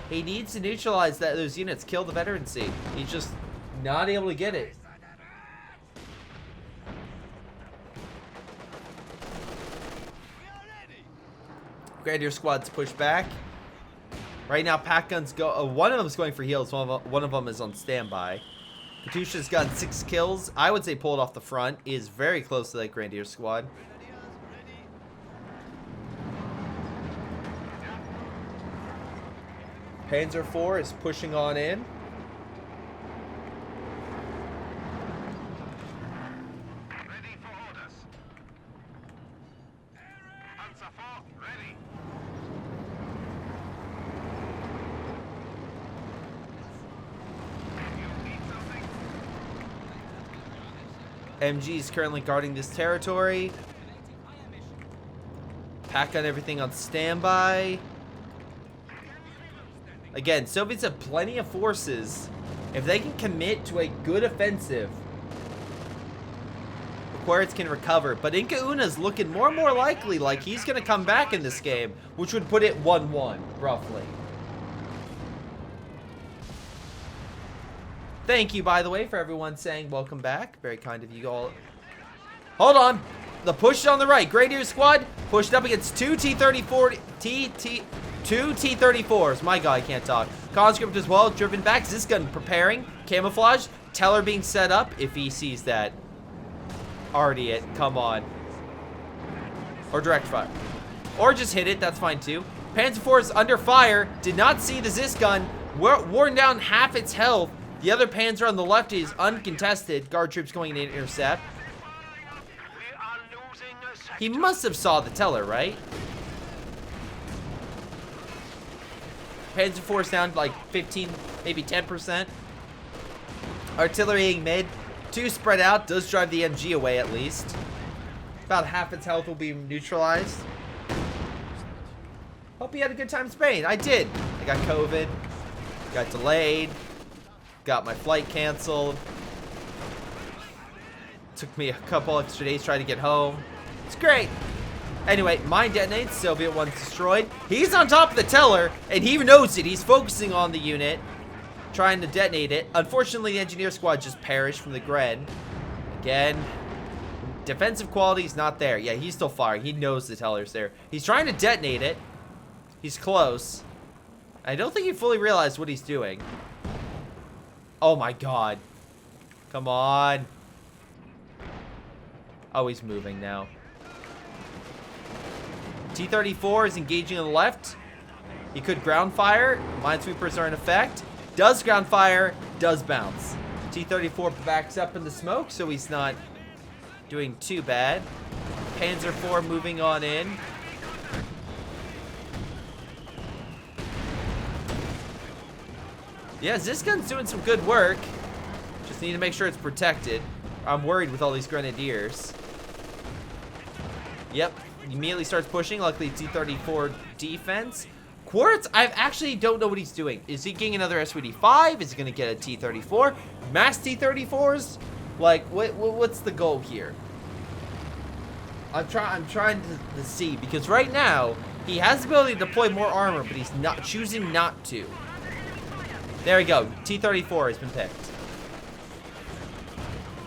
He needs to neutralize those units, kill the veterancy. He's just not able to get it. Grenadier squads push back. Right now, pack guns go. One of them is going for heals. One of them is on standby. Katusha's gotten 6 kills. I would say pulled off the front. Is very close to that Grenadier squad. Panzer IV is pushing on in.
Ready for orders. Panzer IV, ready. You need something?
MG is currently guarding this territory. Pack on everything on standby. Again, Soviets have plenty of forces. If they can commit to a good offensive, Quiritz can recover. But IncaUna's looking more and more likely like he's going to come back in this game, which would put it 1-1, roughly. Thank you, by the way, for everyone saying welcome back. Very kind of you all. Hold on. The push on the right. Grenadier squad pushed up against 2 T-34... Two T-34s. My god, I can't talk. Conscript as well, driven back. This gun preparing. Camouflage. Teller being set up if he sees that. Already it. Come on. Or direct fire. Or just hit it. That's fine too. Panzer IV is under fire. Did not see the Zis gun. Worn down half its health. The other Panzer on the left is uncontested. Guard troops going in to intercept.
We are losing a sector.
He must have saw the Teller, right? Panzer IV is down to like 15, maybe 10%. Artillery mid. 2 spread out. Does drive the MG away at least. About half its health will be neutralized. Hope you had a good time in Spain. I did. I got COVID. Got delayed. Got my flight canceled. Took me a couple extra days trying to get home. It's great. Anyway, mine detonates. Soviet one's destroyed. He's on top of the Teller, and he knows it. He's focusing on the unit, trying to detonate it. Unfortunately, the engineer squad just perished from the Gren. Again, defensive quality is not there. Yeah, he's still firing. He knows the Teller's there. He's trying to detonate it. He's close. I don't think he fully realized what he's doing. Oh my god. Come on. Oh, he's moving now. T-34 is engaging on the left. He could ground fire. Minesweepers are in effect. Does ground fire. Does bounce. T-34 backs up in the smoke, so he's not doing too bad. Panzer IV moving on in. Yeah, this gun's doing some good work. Just need to make sure it's protected. I'm worried with all these grenadiers. Yep. He immediately starts pushing. Luckily, T-34 defense. Quiritz, I actually don't know what he's doing. Is he getting another SVD-5? Is he going to get a T-34? Mass T-34s? Like, what's the goal here? I'm trying to see, because right now, He has the ability to deploy more armor, but he's not choosing not to. There we go. T-34 has been picked.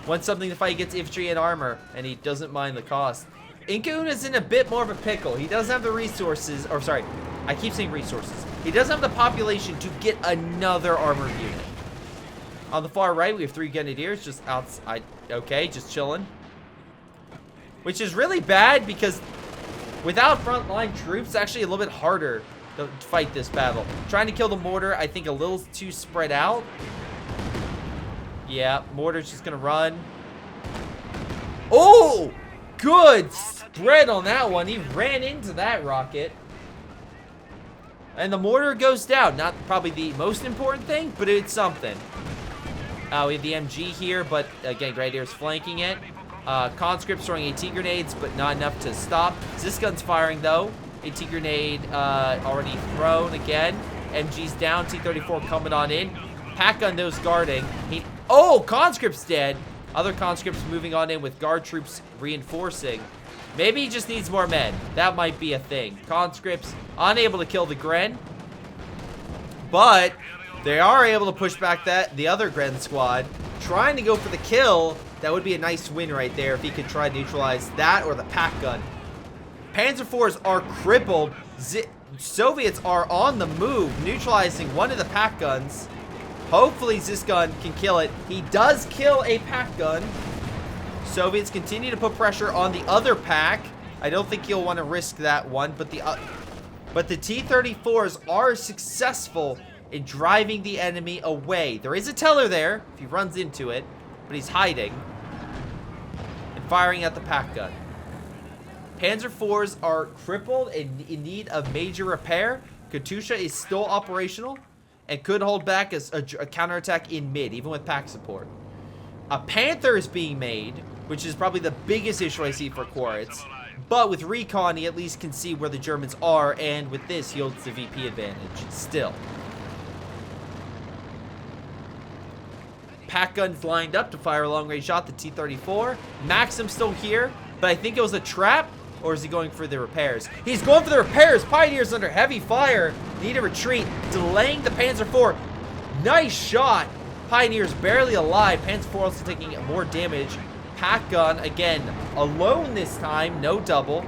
Wants something to fight against infantry and armor, and he doesn't mind the cost. IncaUna's in a bit more of a pickle. He doesn't have the resources, or sorry, I keep saying resources. He doesn't have the population to get another armor unit. On the far right, we have 3 Grenadiers just outside. Okay, just chilling. Which is really bad because without frontline troops, it's actually a little bit harder to fight this battle. Trying to kill the mortar, I think a little too spread out. Yeah, mortar's just gonna run. Oh! Good spread on that one. He ran into that rocket. And the mortar goes down. Not probably the most important thing, but it's something. We have the MG here, but again, Grenadiers flanking it. Conscripts throwing AT grenades, but not enough to stop. This gun's firing though. AT grenade already thrown again. MG's down. T-34 coming on in. Pack gun those guarding. Oh, conscript's dead. Other conscripts moving on in with guard troops reinforcing. Maybe he just needs more men. That might be a thing. Conscripts unable to kill the Gren, but they are able to push back the other Gren squad, trying to go for the kill. That would be a nice win right there if he could try to neutralize that or the pack gun. Panzer IVs are crippled. Soviets are on the move, neutralizing one of the pack guns. Hopefully this gun can kill it. He does kill a pack gun. Soviets continue to put pressure on the other pack. I don't think he'll want to risk that one, but the T-34s are successful in driving the enemy away. There is a teller there if he runs into it, but he's hiding and firing at the pack gun. Panzer IVs are crippled and in need of major repair. Katusha is still operational and could hold back as a counterattack in mid, even with pack support. A Panther is being made, which is probably the biggest issue I see for Quiritz. But with recon, he at least can see where the Germans are, and with this, he holds the VP advantage still. Pack guns lined up to fire a long-range shot, the T-34. Maxim's still here, but I think it was a trap, or is he going for the repairs? He's going for the repairs. Pioneers under heavy fire. Need a retreat, delaying the Panzer IV. Nice shot. Pioneers barely alive. Panzer IV also taking more damage. Pack gun, again, alone this time. No double.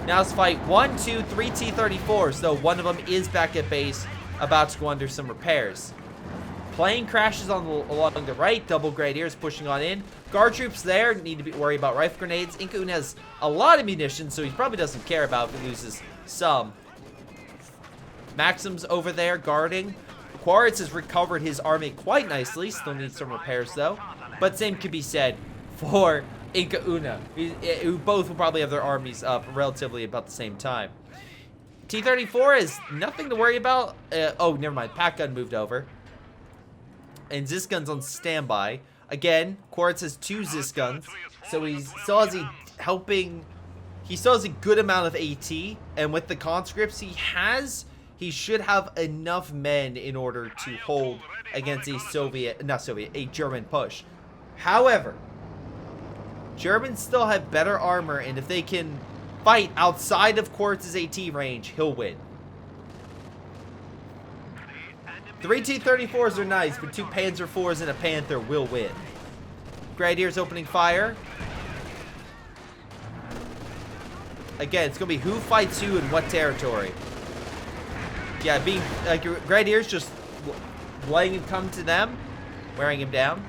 Now let's fight 1, 2, 3 T-34s, though one of them is back at base, about to go under some repairs. Plane crashes along the right. Double Grenadiers pushing on in. Guard troops there. Need to worry about rifle grenades. IncaUna has a lot of munitions, so he probably doesn't care about if he loses some. Maxim's over there guarding. Quiritz has recovered his army quite nicely. Still needs some repairs, though. But same could be said for IncaUna, who both will probably have their armies up relatively about the same time. T-34 is nothing to worry about. Oh, never mind. Pack gun moved over. And Zisgun's on standby. Again, Quiritz has 2 Zisguns, so he still has a good amount of AT, and with the conscripts he should have enough men in order to hold against a German push. However, Germans still have better armor, and if they can fight outside of Quiritz's AT range, he'll win. 3 T-34s are nice, but 2 Panzer IVs and a Panther will win. Grenadiers opening fire. Again, it's going to be who fights who in what territory. Yeah, Grenadiers just letting him come to them, wearing him down.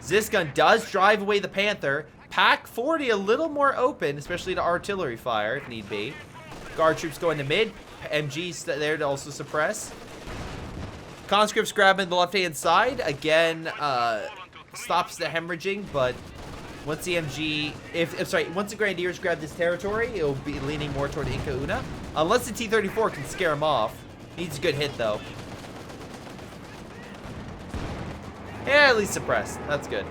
Zisgun does drive away the Panther. Pack 40 a little more open, especially to artillery fire if need be. Guard troops going to mid. MG's there to also suppress. Conscripts grabbing the left-hand side. Again, stops the hemorrhaging, but once the MG... once the Grenadiers grab this territory, it'll be leaning more toward IncaUna. Unless the T-34 can scare him off. Needs a good hit, though. Yeah, at least suppressed. That's good.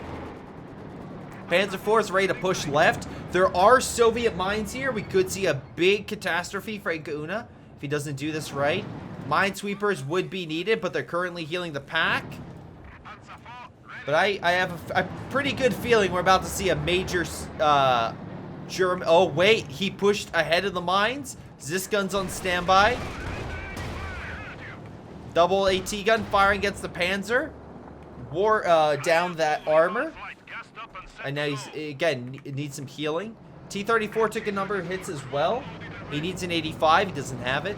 Panzer IV is ready to push left. There are Soviet mines here. We could see a big catastrophe for IncaUna if he doesn't do this right. Minesweepers would be needed, but they're currently healing the pack. But I have a pretty good feeling we're about to see a major German... Oh, wait. He pushed ahead of the mines. Zis guns on standby. Double AT gun firing against the Panzer. Down that armor. And now he's, again, needs some healing. T-34 took a number of hits as well. He needs an 85. He doesn't have it.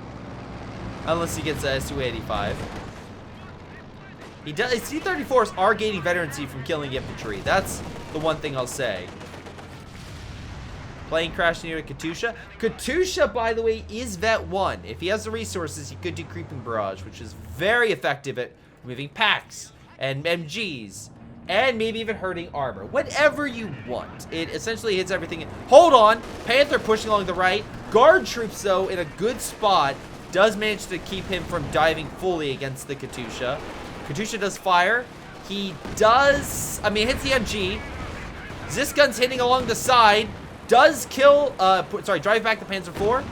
Unless he gets a Su-85. He does. T-34s are gaining veterancy from killing infantry. That's the one thing I'll say. Plane crash near Katusha. Katusha, by the way, is Vet 1. If he has the resources, he could do Creeping Barrage, which is very effective at removing packs and MGs. And maybe even hurting armor. Whatever you want. It essentially hits everything. Hold on. Panther pushing along the right. Guard troops, though, in a good spot. Does manage to keep him from diving fully against the Katusha. Katusha does fire. He does... I mean, hits the MG. Zis gun's hitting along the side. Does kill... drive back the Panzer IV.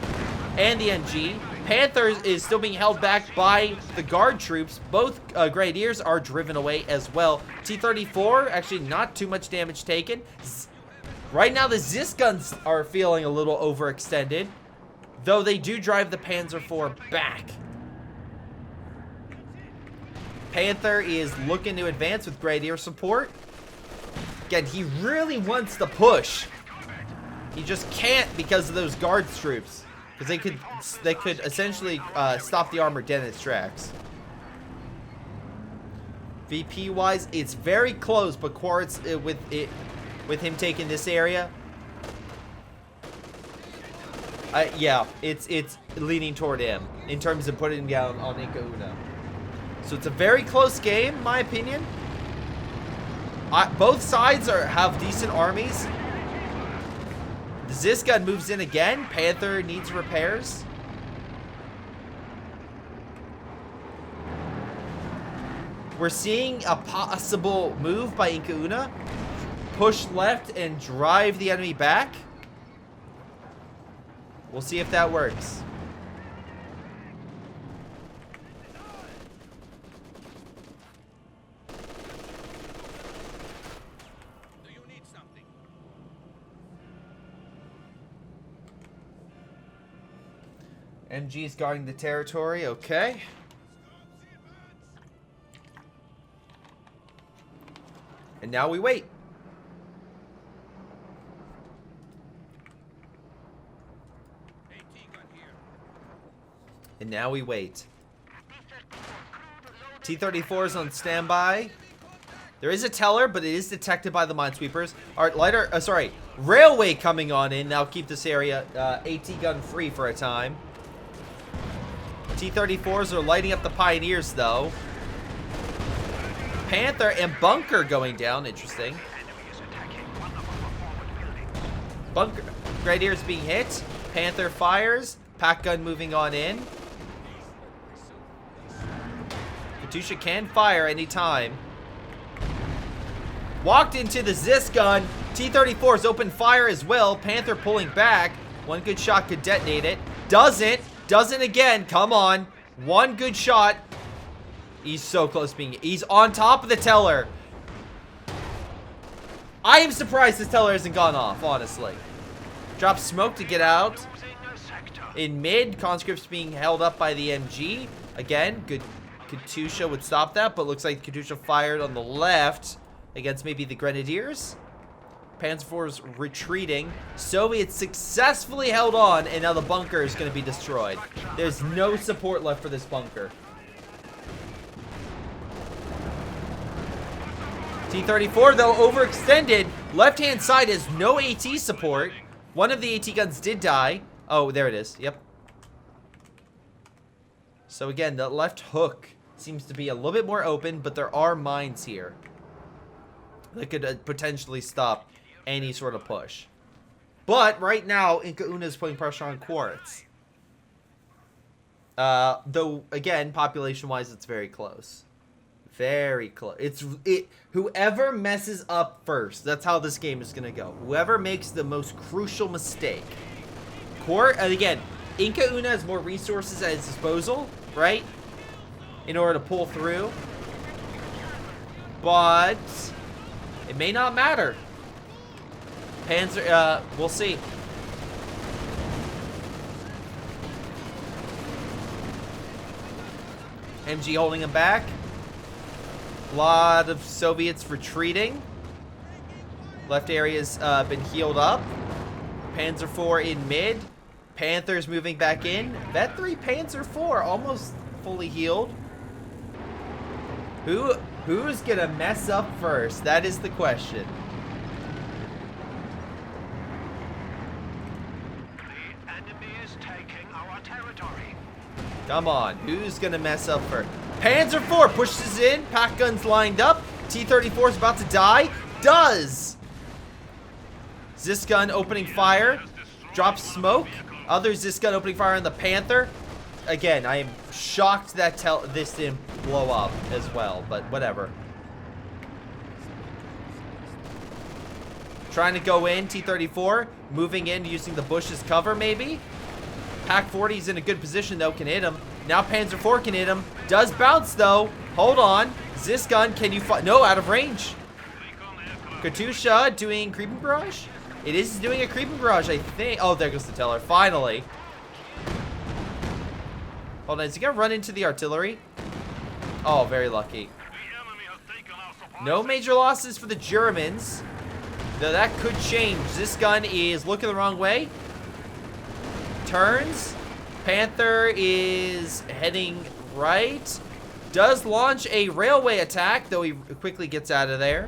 And the MG. Panther is still being held back by the guard troops. Both Grenadiers are driven away as well. T-34, actually not too much damage taken. Right now, the Zis guns are feeling a little overextended, though they do drive the Panzer IV back. Panther is looking to advance with Grenadier support. Again, he really wants to push. He just can't because of those guard troops. Because they could essentially stop the armor dead in its tracks. VP wise, it's very close, but Quiritz with him taking this area, yeah, it's leaning toward him in terms of putting down on IncaUna. So it's a very close game, in my opinion. Both sides have decent armies. The Zis gun moves in again. Panther needs repairs. We're seeing a possible move by IncaUna. Push left and drive the enemy back. We'll see if that works. MG is guarding the territory, okay. And now we wait. And now we wait. T-34 is on standby. There is a teller, but it is detected by the minesweepers. Alright, railway coming on in. Now keep this area AT gun free for a time. T-34s are lighting up the Pioneers, though. Panther and Bunker going down. Interesting. Bunker. Grenadiers being hit. Panther fires. Pack gun moving on in. Katusha can fire anytime. Walked into the Zis gun. T-34s open fire as well. Panther pulling back. One good shot could detonate it. Doesn't. Doesn't again. Come on. One good shot. He's so close to being... He's on top of the teller. I am surprised this teller hasn't gone off, honestly. Drop smoke to get out. In mid, conscripts being held up by the MG. Again, good. Katusha would stop that, but looks like Katusha fired on the left against maybe the Grenadiers. Panzer IV is retreating. Soviets successfully held on, and now the bunker is going to be destroyed. There's no support left for this bunker. T-34, though, overextended. Left-hand side has no AT support. One of the AT guns did die. Oh, there it is. Yep. So again, the left hook seems to be a little bit more open, but there are mines here that could potentially stop any sort of push. But right now, IncaUna is putting pressure on Quiritz. Though, again, population-wise, it's very close. Very close. Whoever messes up first, that's how this game is going to go. Whoever makes the most crucial mistake. And again, IncaUna has more resources at its disposal, right? In order to pull through. But it may not matter. Panzer, we'll see. MG holding him back. A lot of Soviets retreating. Left area's been healed up. Panzer IV in mid. Panthers moving back in. Vet 3 Panzer IV almost fully healed. Who's gonna mess up first? That is the question.
The enemy is taking our territory.
Come on, who's gonna mess up first? Panzer IV pushes in. Pack guns lined up. T-34 is about to die. Does. Zisgun opening fire. Drops smoke. Other Zisgun opening fire on the Panther. Again, I am shocked that this didn't blow up as well, but whatever. Trying to go in, T-34. Moving in, using the bush as cover, maybe. Pack 40's in a good position, though, can hit him. Now Panzer IV can hit him. Does bounce, though. Hold on. Zisgun, can you fight? No, out of range. Katusha doing creeping barrage? It is doing a creeping barrage, I think. Oh, there goes the teller. Finally. Hold on, is he gonna run into the artillery? Oh, very lucky. No major losses for the Germans. Though that could change. This gun is looking the wrong way. Turns. Panther is heading right. Does launch a railway attack, though he quickly gets out of there.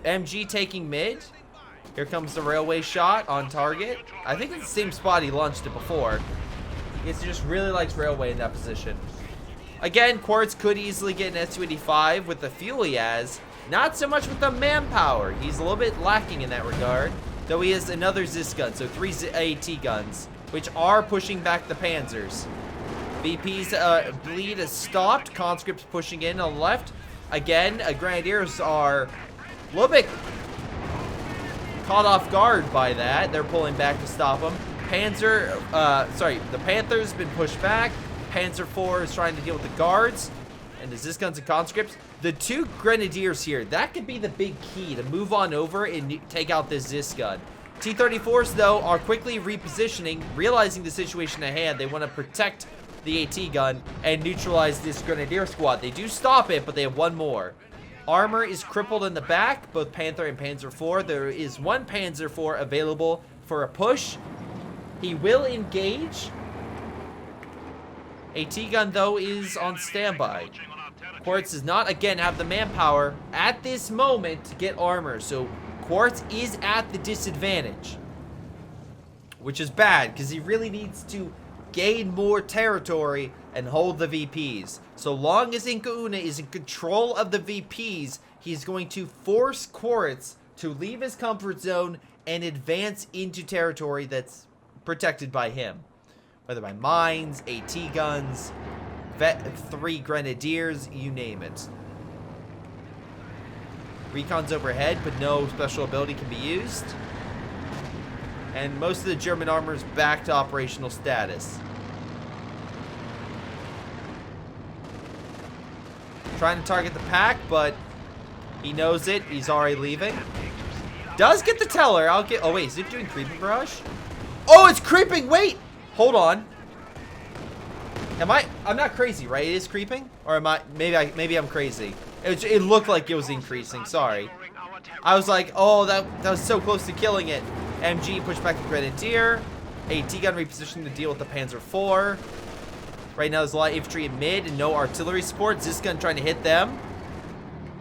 MG taking mid. Here comes the railway shot on target. I think it's the same spot he launched it before. He just really likes railway in that position. Again, Quiritz could easily get an S-285 with the fuel he has. Not so much with the manpower. He's a little bit lacking in that regard. Though he has another Zis gun, so 3 AT guns, which are pushing back the Panzers. VP's bleed has stopped. Conscripts pushing in on the left. Again, Grenadiers are a little bit caught off guard by that. They're pulling back to stop them. The Panther's been pushed back. Panzer IV is trying to deal with the guards. And the Zis guns and conscripts. The 2 Grenadiers here, that could be the big key to move on over and take out this Zis gun. T-34s, though, are quickly repositioning, realizing the situation at hand. They want to protect the AT gun and neutralize this Grenadier squad. They do stop it, but they have one more. Armor is crippled in the back, both Panther and Panzer IV. There is 1 Panzer IV available for a push. He will engage. AT gun, though, is on standby. Quiritz does not, again, have the manpower at this moment to get armor. So Quiritz is at the disadvantage, which is bad because he really needs to gain more territory and hold the VPs. So long as IncaUna is in control of the VPs, he's going to force Quiritz to leave his comfort zone and advance into territory that's protected by him. Whether by mines, AT guns, Vet 3 Grenadiers, you name it. Recon's overhead, but no special ability can be used. And most of the German armor is back to operational status. Trying to target the pack, but he knows it. He's already leaving. Does get the teller. Oh wait, is it doing creeping barrage? Oh, it's creeping. Wait, hold on. I'm not crazy, right? It is creeping, or am I? Maybe I'm crazy. It looked like it was increasing. Sorry. I was like, oh, that was so close to killing it. MG pushed back the Grenadier. AT gun repositioning to deal with the Panzer IV. Right now, there's a lot of infantry in mid and no artillery support. Zis gun trying to hit them.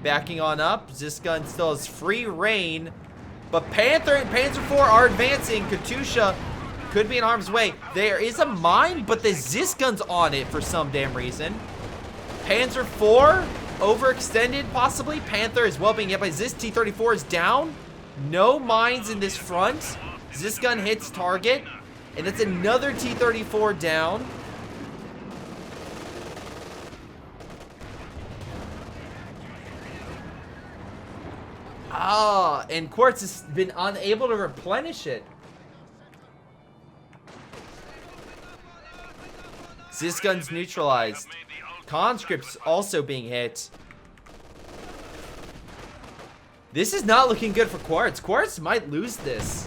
Backing on up. Zis gun still has free reign. But Panther and Panzer IV are advancing. Katusha could be in harm's way. There is a mine, but the Zis gun's on it for some damn reason. Panzer IV overextended, possibly. Panther is well being hit by Zis. T-34 is down. No mines in this front. Zis gun hits target. And it's another T-34 down. Ah, and Quiritz has been unable to replenish it. Zis gun's neutralized. Conscripts also being hit. This is not looking good for Quiritz. Quiritz might lose this,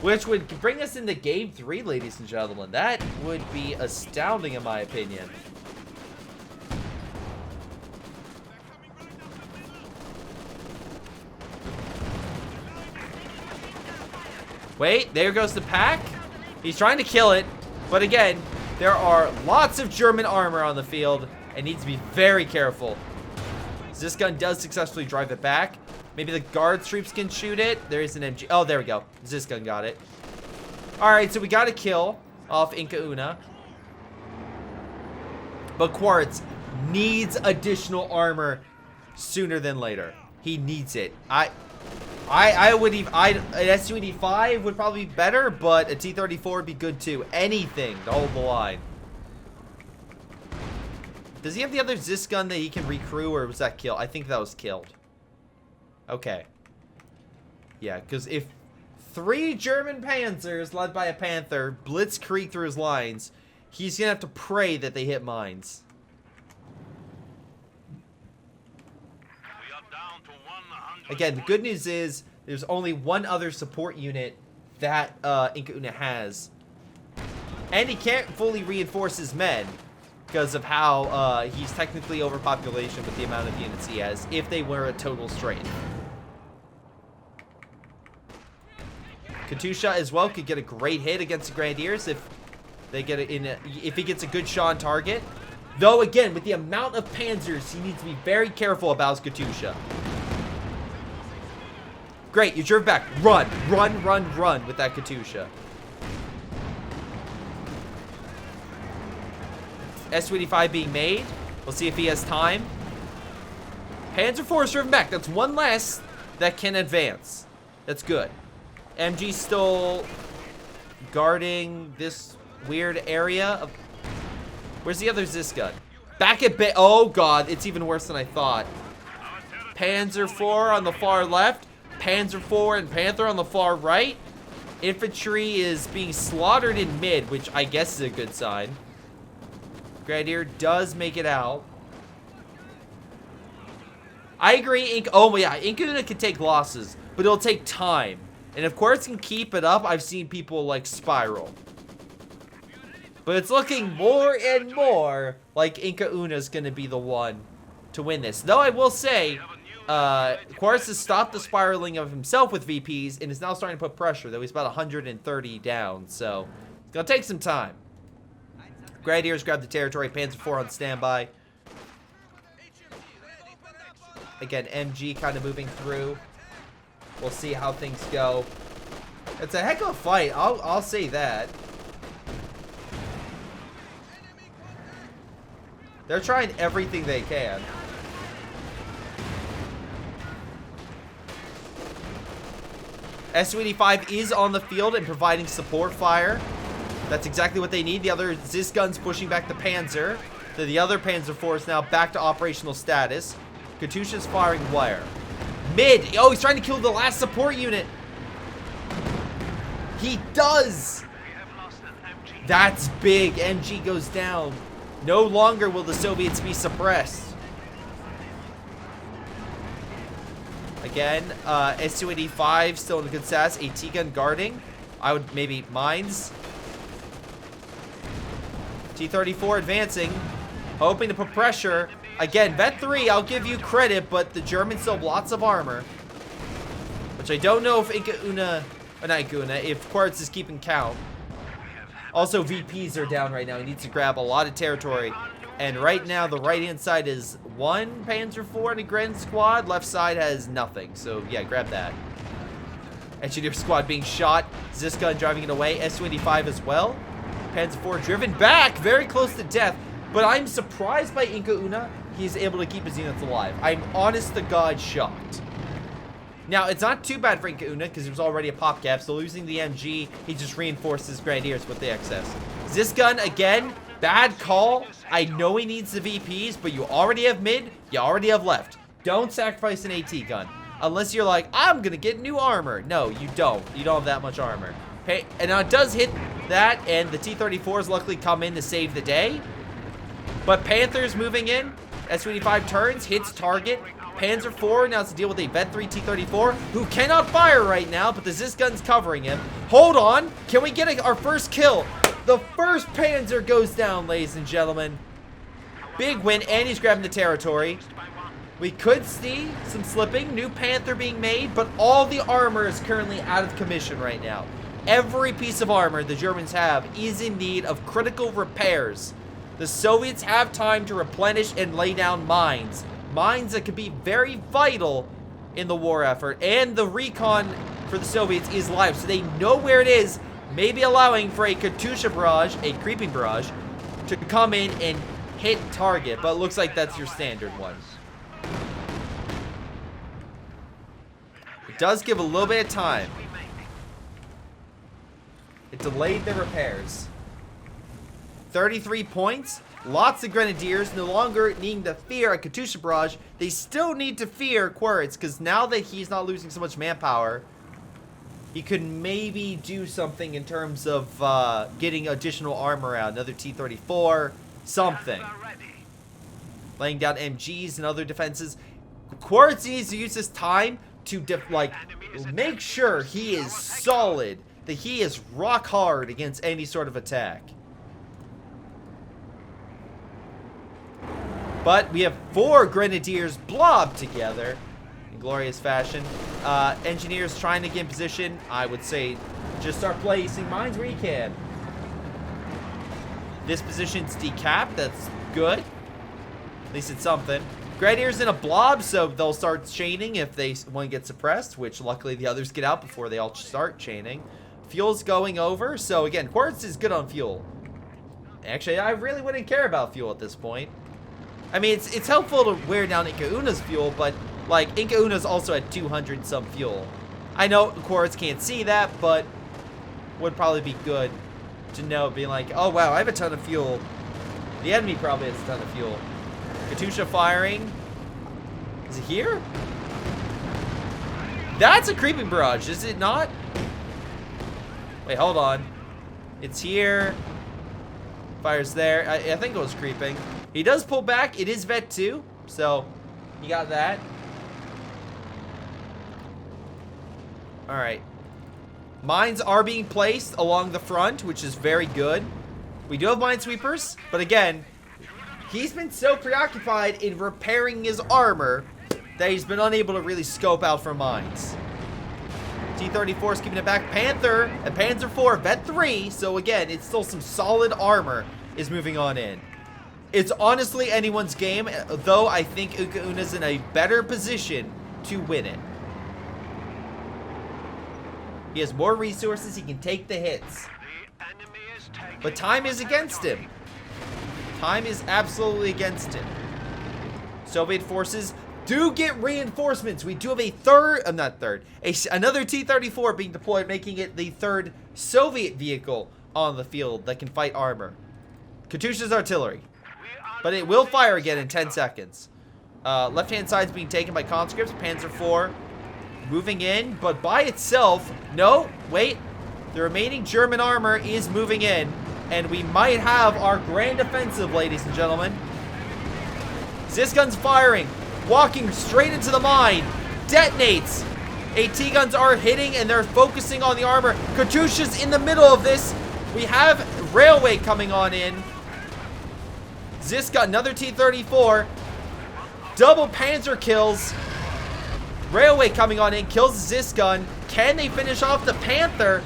which would bring us into game 3, ladies and gentlemen. That would be astounding in my opinion. Wait, there goes the pack. He's trying to kill it. But again, there are lots of German armor on the field and needs to be very careful. This gun does successfully drive it back. Maybe the guard troops can shoot it. There is an MG. Oh, there we go. This gun got it. All right, so we got a kill off IncaUna. But Quiritz needs additional armor sooner than later. He needs it. I would even, an S-285 would probably be better, but a T-34 would be good too. Anything to hold the line. Does he have the other Zis gun that he can recrew, or was that killed? I think that was killed. Okay. Yeah, because if 3 German panzers led by a panther blitzkrieg through his lines, he's going to have to pray that they hit mines. Again, the good news is there's only one other support unit that IncaUna has. And he can't fully reinforce his men because of how he's technically overpopulation with the amount of units he has if they were a total strength. Katusha as well could get a great hit against the Grenadiers if they get it in if he gets a good shot on target. Though again, with the amount of panzers, he needs to be very careful about his Katusha. Great, you drove back. Run, run, run, run with that Katusha. S-285 being made. We'll see if he has time. Panzer IV is driven back. That's one less that can advance. That's good. MG still guarding this weird area of... Where's the other Zis gun? Back at bay. Oh god, it's even worse than I thought. Panzer IV on the far left. Panzer IV and Panther on the far right. Infantry is being slaughtered in mid, which I guess is a good sign. Grenadier does make it out. I agree. Oh yeah, IncaUna can take losses, but it'll take time. And if Quiritz can keep it up, I've seen people like spiral. But it's looking more and more like IncaUna is going to be the one to win this. Though I will say, Quiritz has stopped the spiraling of himself with VPs and is now starting to put pressure, though he's about 130 down. So it's going to take some time. Grenadiers grab the territory. Panzer IV on standby. Again, MG kind of moving through. We'll see how things go. It's a heck of a fight. I'll say that. They're trying everything they can. S-285 is on the field and providing support fire. That's exactly what they need. The other Zis guns pushing back the Panzer. The other Panzer IV is now back to operational status. Katusha's firing wire. Mid. Oh, he's trying to kill the last support unit. He does. That's big. MG goes down. No longer will the Soviets be suppressed. Again, S-285 still in a good status. AT gun guarding. I would maybe mines. T-34 advancing. Hoping to put pressure. Again, Vet 3, I'll give you credit, but the Germans still have lots of armor. Which I don't know if IncaUna, or not IncaUna, if Quiritz is keeping count. Also, VPs are down right now. He needs to grab a lot of territory. And right now, the right-hand side is 1 Panzer IV and a Gren squad. Left side has nothing. So, yeah, grab that. Engineer squad being shot. Zis gun driving it away. S-285 as well. Panzer IV driven back. Very close to death. But I'm surprised by IncaUna. He's able to keep his units alive. I'm honest to God shocked. Now, it's not too bad for IncaUna because there's already a pop gap. So losing the MG, he just reinforces Grenadiers with the excess. This gun, again, bad call. I know he needs the VPs, but you already have mid. You already have left. Don't sacrifice an AT gun. Unless you're like, I'm going to get new armor. No, you don't. You don't have that much armor. Okay, and now it does hit that, and the T-34s luckily come in to save the day. But Panther's moving in. S-285 turns, hits target. Panzer IV now has to deal with a Vet 3 T-34 who cannot fire right now, but the Zis gun's covering him. Hold on. Can we get our first kill? The first Panzer goes down, ladies and gentlemen. Big win, and he's grabbing the territory. We could see some slipping. New Panther being made, but all the armor is currently out of commission right now. every piece of armor the Germans have is in need of critical repairs. The Soviets have time to replenish and lay down mines. Mines that could be very vital in the war effort. And the recon for the Soviets is live, so they know where it is, maybe allowing for a Katyusha barrage, a creeping barrage, to come in and hit target. But it looks like that's your standard one. It does give a little bit of time. It delayed the repairs. 33 points. Lots of grenadiers no longer needing to fear a Katyusha barrage. They still need to fear Quiritz, because now that he's not losing so much manpower, he could maybe do something in terms of getting additional armor out. Another T-34, something. Laying down MGs and other defenses. Quiritz needs to use this time to make sure he is solid, that he is rock hard against any sort of attack. But we have 4 grenadiers blobbed together in glorious fashion. Engineers trying to get in position. I would say just start placing mines where you can. This position's decapped. That's good. At least it's something. Grenadiers in a blob, so they'll start chaining if they want to get suppressed, which luckily the others get out before they all start chaining. Fuel's going over, so again, Quiritz is good on fuel. Actually, I really wouldn't care about fuel at this point. I mean, it's helpful to wear down IncaUna's fuel, but, like, IncaUna's also at 200 some fuel. I know Quiritz can't see that, but would probably be good to know, being like, oh, wow, I have a ton of fuel. The enemy probably has a ton of fuel. Katyusha firing. Is it here? That's a creeping barrage, is it not? Wait, hold on. It's here. Fires there. I think it was creeping. He does pull back. It is Vet 2, so you got that. Alright. Mines are being placed along the front, which is very good. We do have minesweepers, but again, he's been so preoccupied in repairing his armor that he's been unable to really scope out for mines. T-34 is keeping it back. Panther and Panzer IV, Vet 3, so again, it's still some solid armor is moving on in. It's honestly anyone's game, though I think IncaUna's in a better position to win it. He has more resources, he can take the hits. But time is against him. Time is absolutely against him. Soviet forces do get reinforcements. We do have a another T-34 being deployed, making it the 3rd Soviet vehicle on the field that can fight armor. Katyusha's artillery. But it will fire again in 10 seconds. Left-hand side's being taken by conscripts. Panzer IV moving in, but by itself. No, wait. The remaining German armor is moving in, and we might have our grand offensive, ladies and gentlemen. Zisgun's firing, walking straight into the mine. Detonates. AT guns are hitting, and they're focusing on the armor. Katyusha's in the middle of this. We have railway coming on in. Zisgun, another T-34. Double Panzer kills. Railway coming on in, kills Zisgun. Can they finish off the Panther?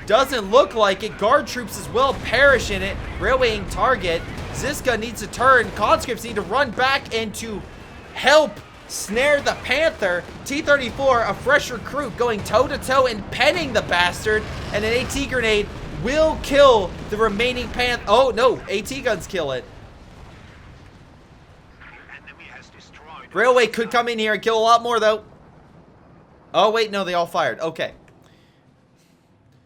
Doesn't look like it. Guard troops as well perish in it. Railwaying target. Zisgun needs to turn. Conscripts need to run back and to help snare the Panther. T-34, a fresh recruit, going toe-to-toe and penning the bastard. And an AT grenade will kill the remaining Panther. Oh, no. AT guns kill it. Railway could come in here and kill a lot more, though. Oh, wait, no, they all fired. Okay.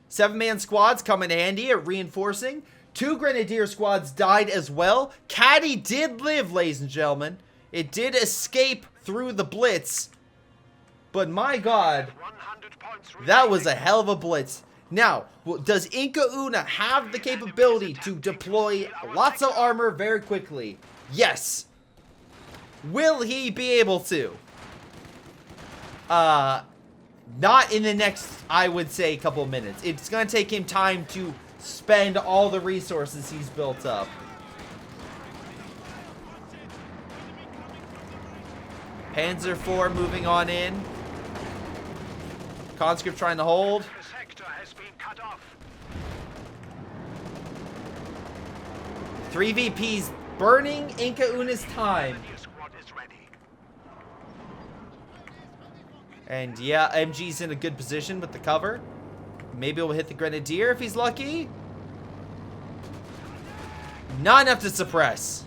7-man squads come in handy at reinforcing. 2 grenadier squads died as well. Caddy did live, ladies and gentlemen. It did escape through the blitz. But my God, that was a hell of a blitz. Now, does IncaUna have the capability to deploy lots of armor very quickly? Yes. Will he be able to? Not in the next, I would say, couple of minutes. It's going to take him time to spend all the resources he's built up. Panzer IV moving on in. Conscript trying to hold.
cut off.
3 VPs burning IncaUna's time.
Grenadier squad is ready.
And yeah, MG's in a good position with the cover. Maybe we'll hit the Grenadier if he's lucky. Not enough to suppress.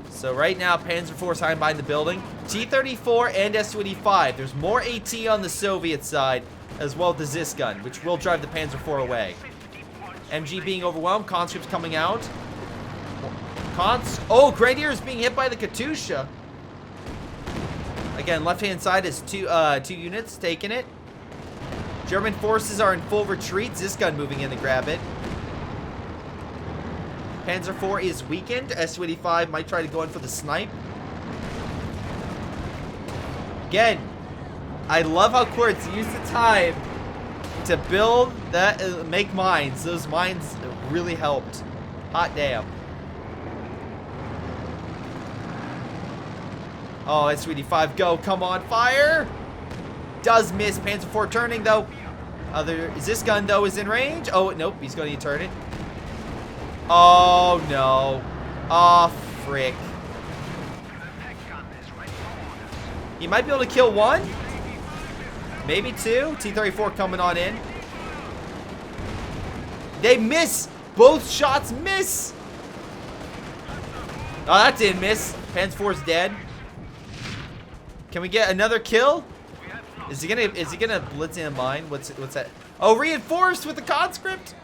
So right now, Panzer IV hiding behind the building. T-34 and S-25. There's more AT on the Soviet side, as well as the Zis gun, which will drive the Panzer IV away.
50 points.
MG being overwhelmed. Conscripts coming out. Oh, Grenadier is being hit by the Katyusha. Again, left-hand side is two units taking it. German forces are in full retreat. Zis gun moving in to grab it. Panzer IV is weakened. S-25 might try to go in for the snipe. Again, I love how Quiritz used the time to build that, make mines. Those mines really helped. Hot damn. Oh, S-25, go. Come on, fire. Does miss. Panzer IV turning, though. This gun, though, is in range. Oh, nope. He's going to turn it. Oh, no. Oh, frick. He might be able to kill one. Maybe two. T-34 coming on in. They miss. Both shots miss. Oh, that didn't miss. Panzer IV's dead. Can we get another kill? Is he gonna blitz in a mine? What's that? Oh, reinforced with the conscript.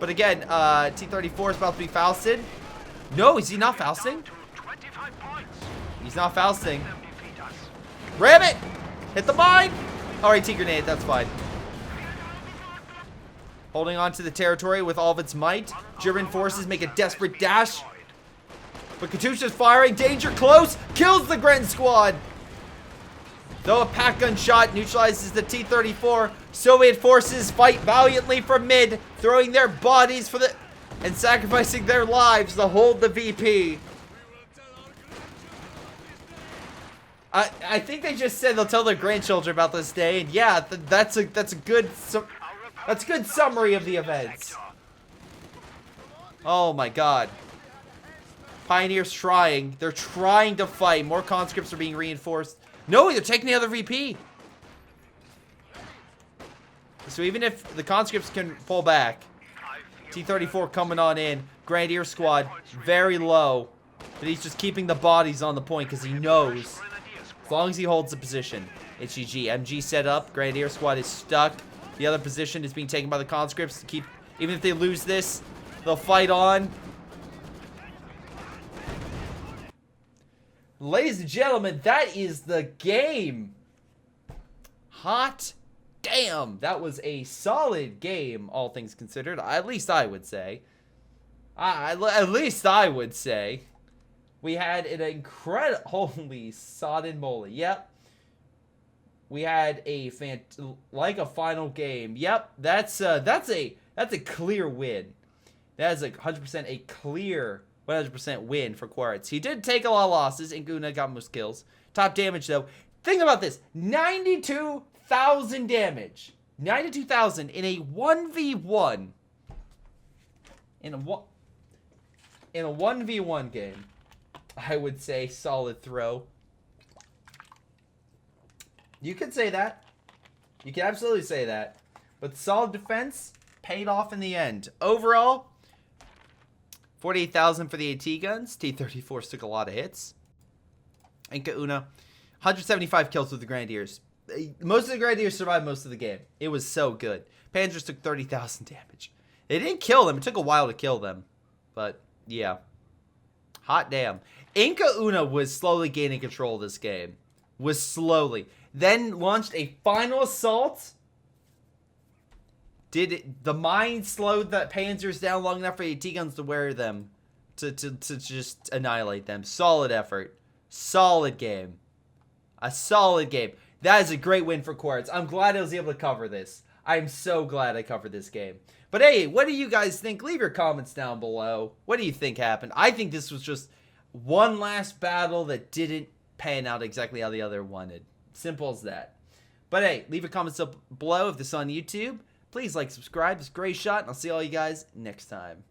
But again, T-34 is about to be Fausted. No, is he not Fausting? He's not Fausting. Ram it! Hit the mine! Alright, T-grenade, that's fine. Holding on to the territory with all of its might. German forces make a desperate dash. But Katyusha's firing. Danger close. Kills the Gren squad. Though a pack gun shot neutralizes the T-34, Soviet forces fight valiantly from mid, throwing their bodies for the and sacrificing their lives to hold the VP. I think they just said they'll tell their grandchildren about this day, and yeah, that's a good summary of the events. Oh my God. Pioneers trying. They're trying to fight. More conscripts are being reinforced. No, they're taking the other VP. So even if the conscripts can pull back, T-34 coming on in. Grenadier squad, very low. But he's just keeping the bodies on the point because he knows as long as he holds the position, it's GG. MG set up. Grenadier squad is stuck. The other position is being taken by the conscripts to keep, even if they lose this, they'll fight on. Ladies and gentlemen, that is the game. Hot damn. That was a solid game, all things considered. At least I would say. At least I would say. We had an incredible... Holy sodden moly. Yep. We had a like a final game. Yep. That's a clear win. That is 100% a clear 100% win for Quiritz. He did take a lot of losses. IncaUna got most kills. Top damage, though. Think about this. 92,000 damage. 92,000 in a 1v1. In a 1v1 game. I would say solid throw. You could say that. You can absolutely say that. But solid defense paid off in the end. Overall, 48,000 for the AT guns. T-34s took a lot of hits. IncaUna, 175 kills with the Grenadiers. Most of the Grenadiers survived most of the game. It was so good. Panzers took 30,000 damage. They didn't kill them. It took a while to kill them. But, yeah. Hot damn. IncaUna was slowly gaining control of this game. Was slowly. Then launched a final assault. The mine slowed the Panzers down long enough for AT guns to wear them. To just annihilate them. Solid effort. Solid game. A solid game. That is a great win for Quiritz. I'm glad I was able to cover this. I'm so glad I covered this game. But hey, what do you guys think? Leave your comments down below. What do you think happened? I think this was just one last battle that didn't pan out exactly how the other wanted. Simple as that. But hey, leave your comments up below if this is on YouTube. please like, subscribe. It's Greyshot, and I'll see all you guys next time.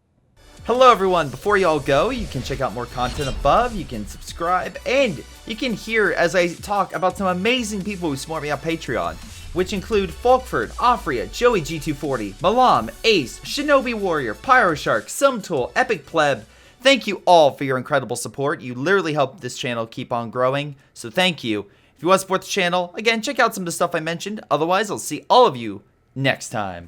Hello everyone, before y'all go, you can check out more content above, you can subscribe, and you can hear as I talk about some amazing people who support me on Patreon, which include Folkvard, Aphyria, Joey G240, Milam, Ace, ShinobiWarrior, Pyroshark, XSomeToolx, Epic Pleb. Thank you all for your incredible support. You literally help this channel keep on growing, so thank you. If you want to support the channel, again, check out some of the stuff I mentioned. Otherwise, I'll see all of you next time.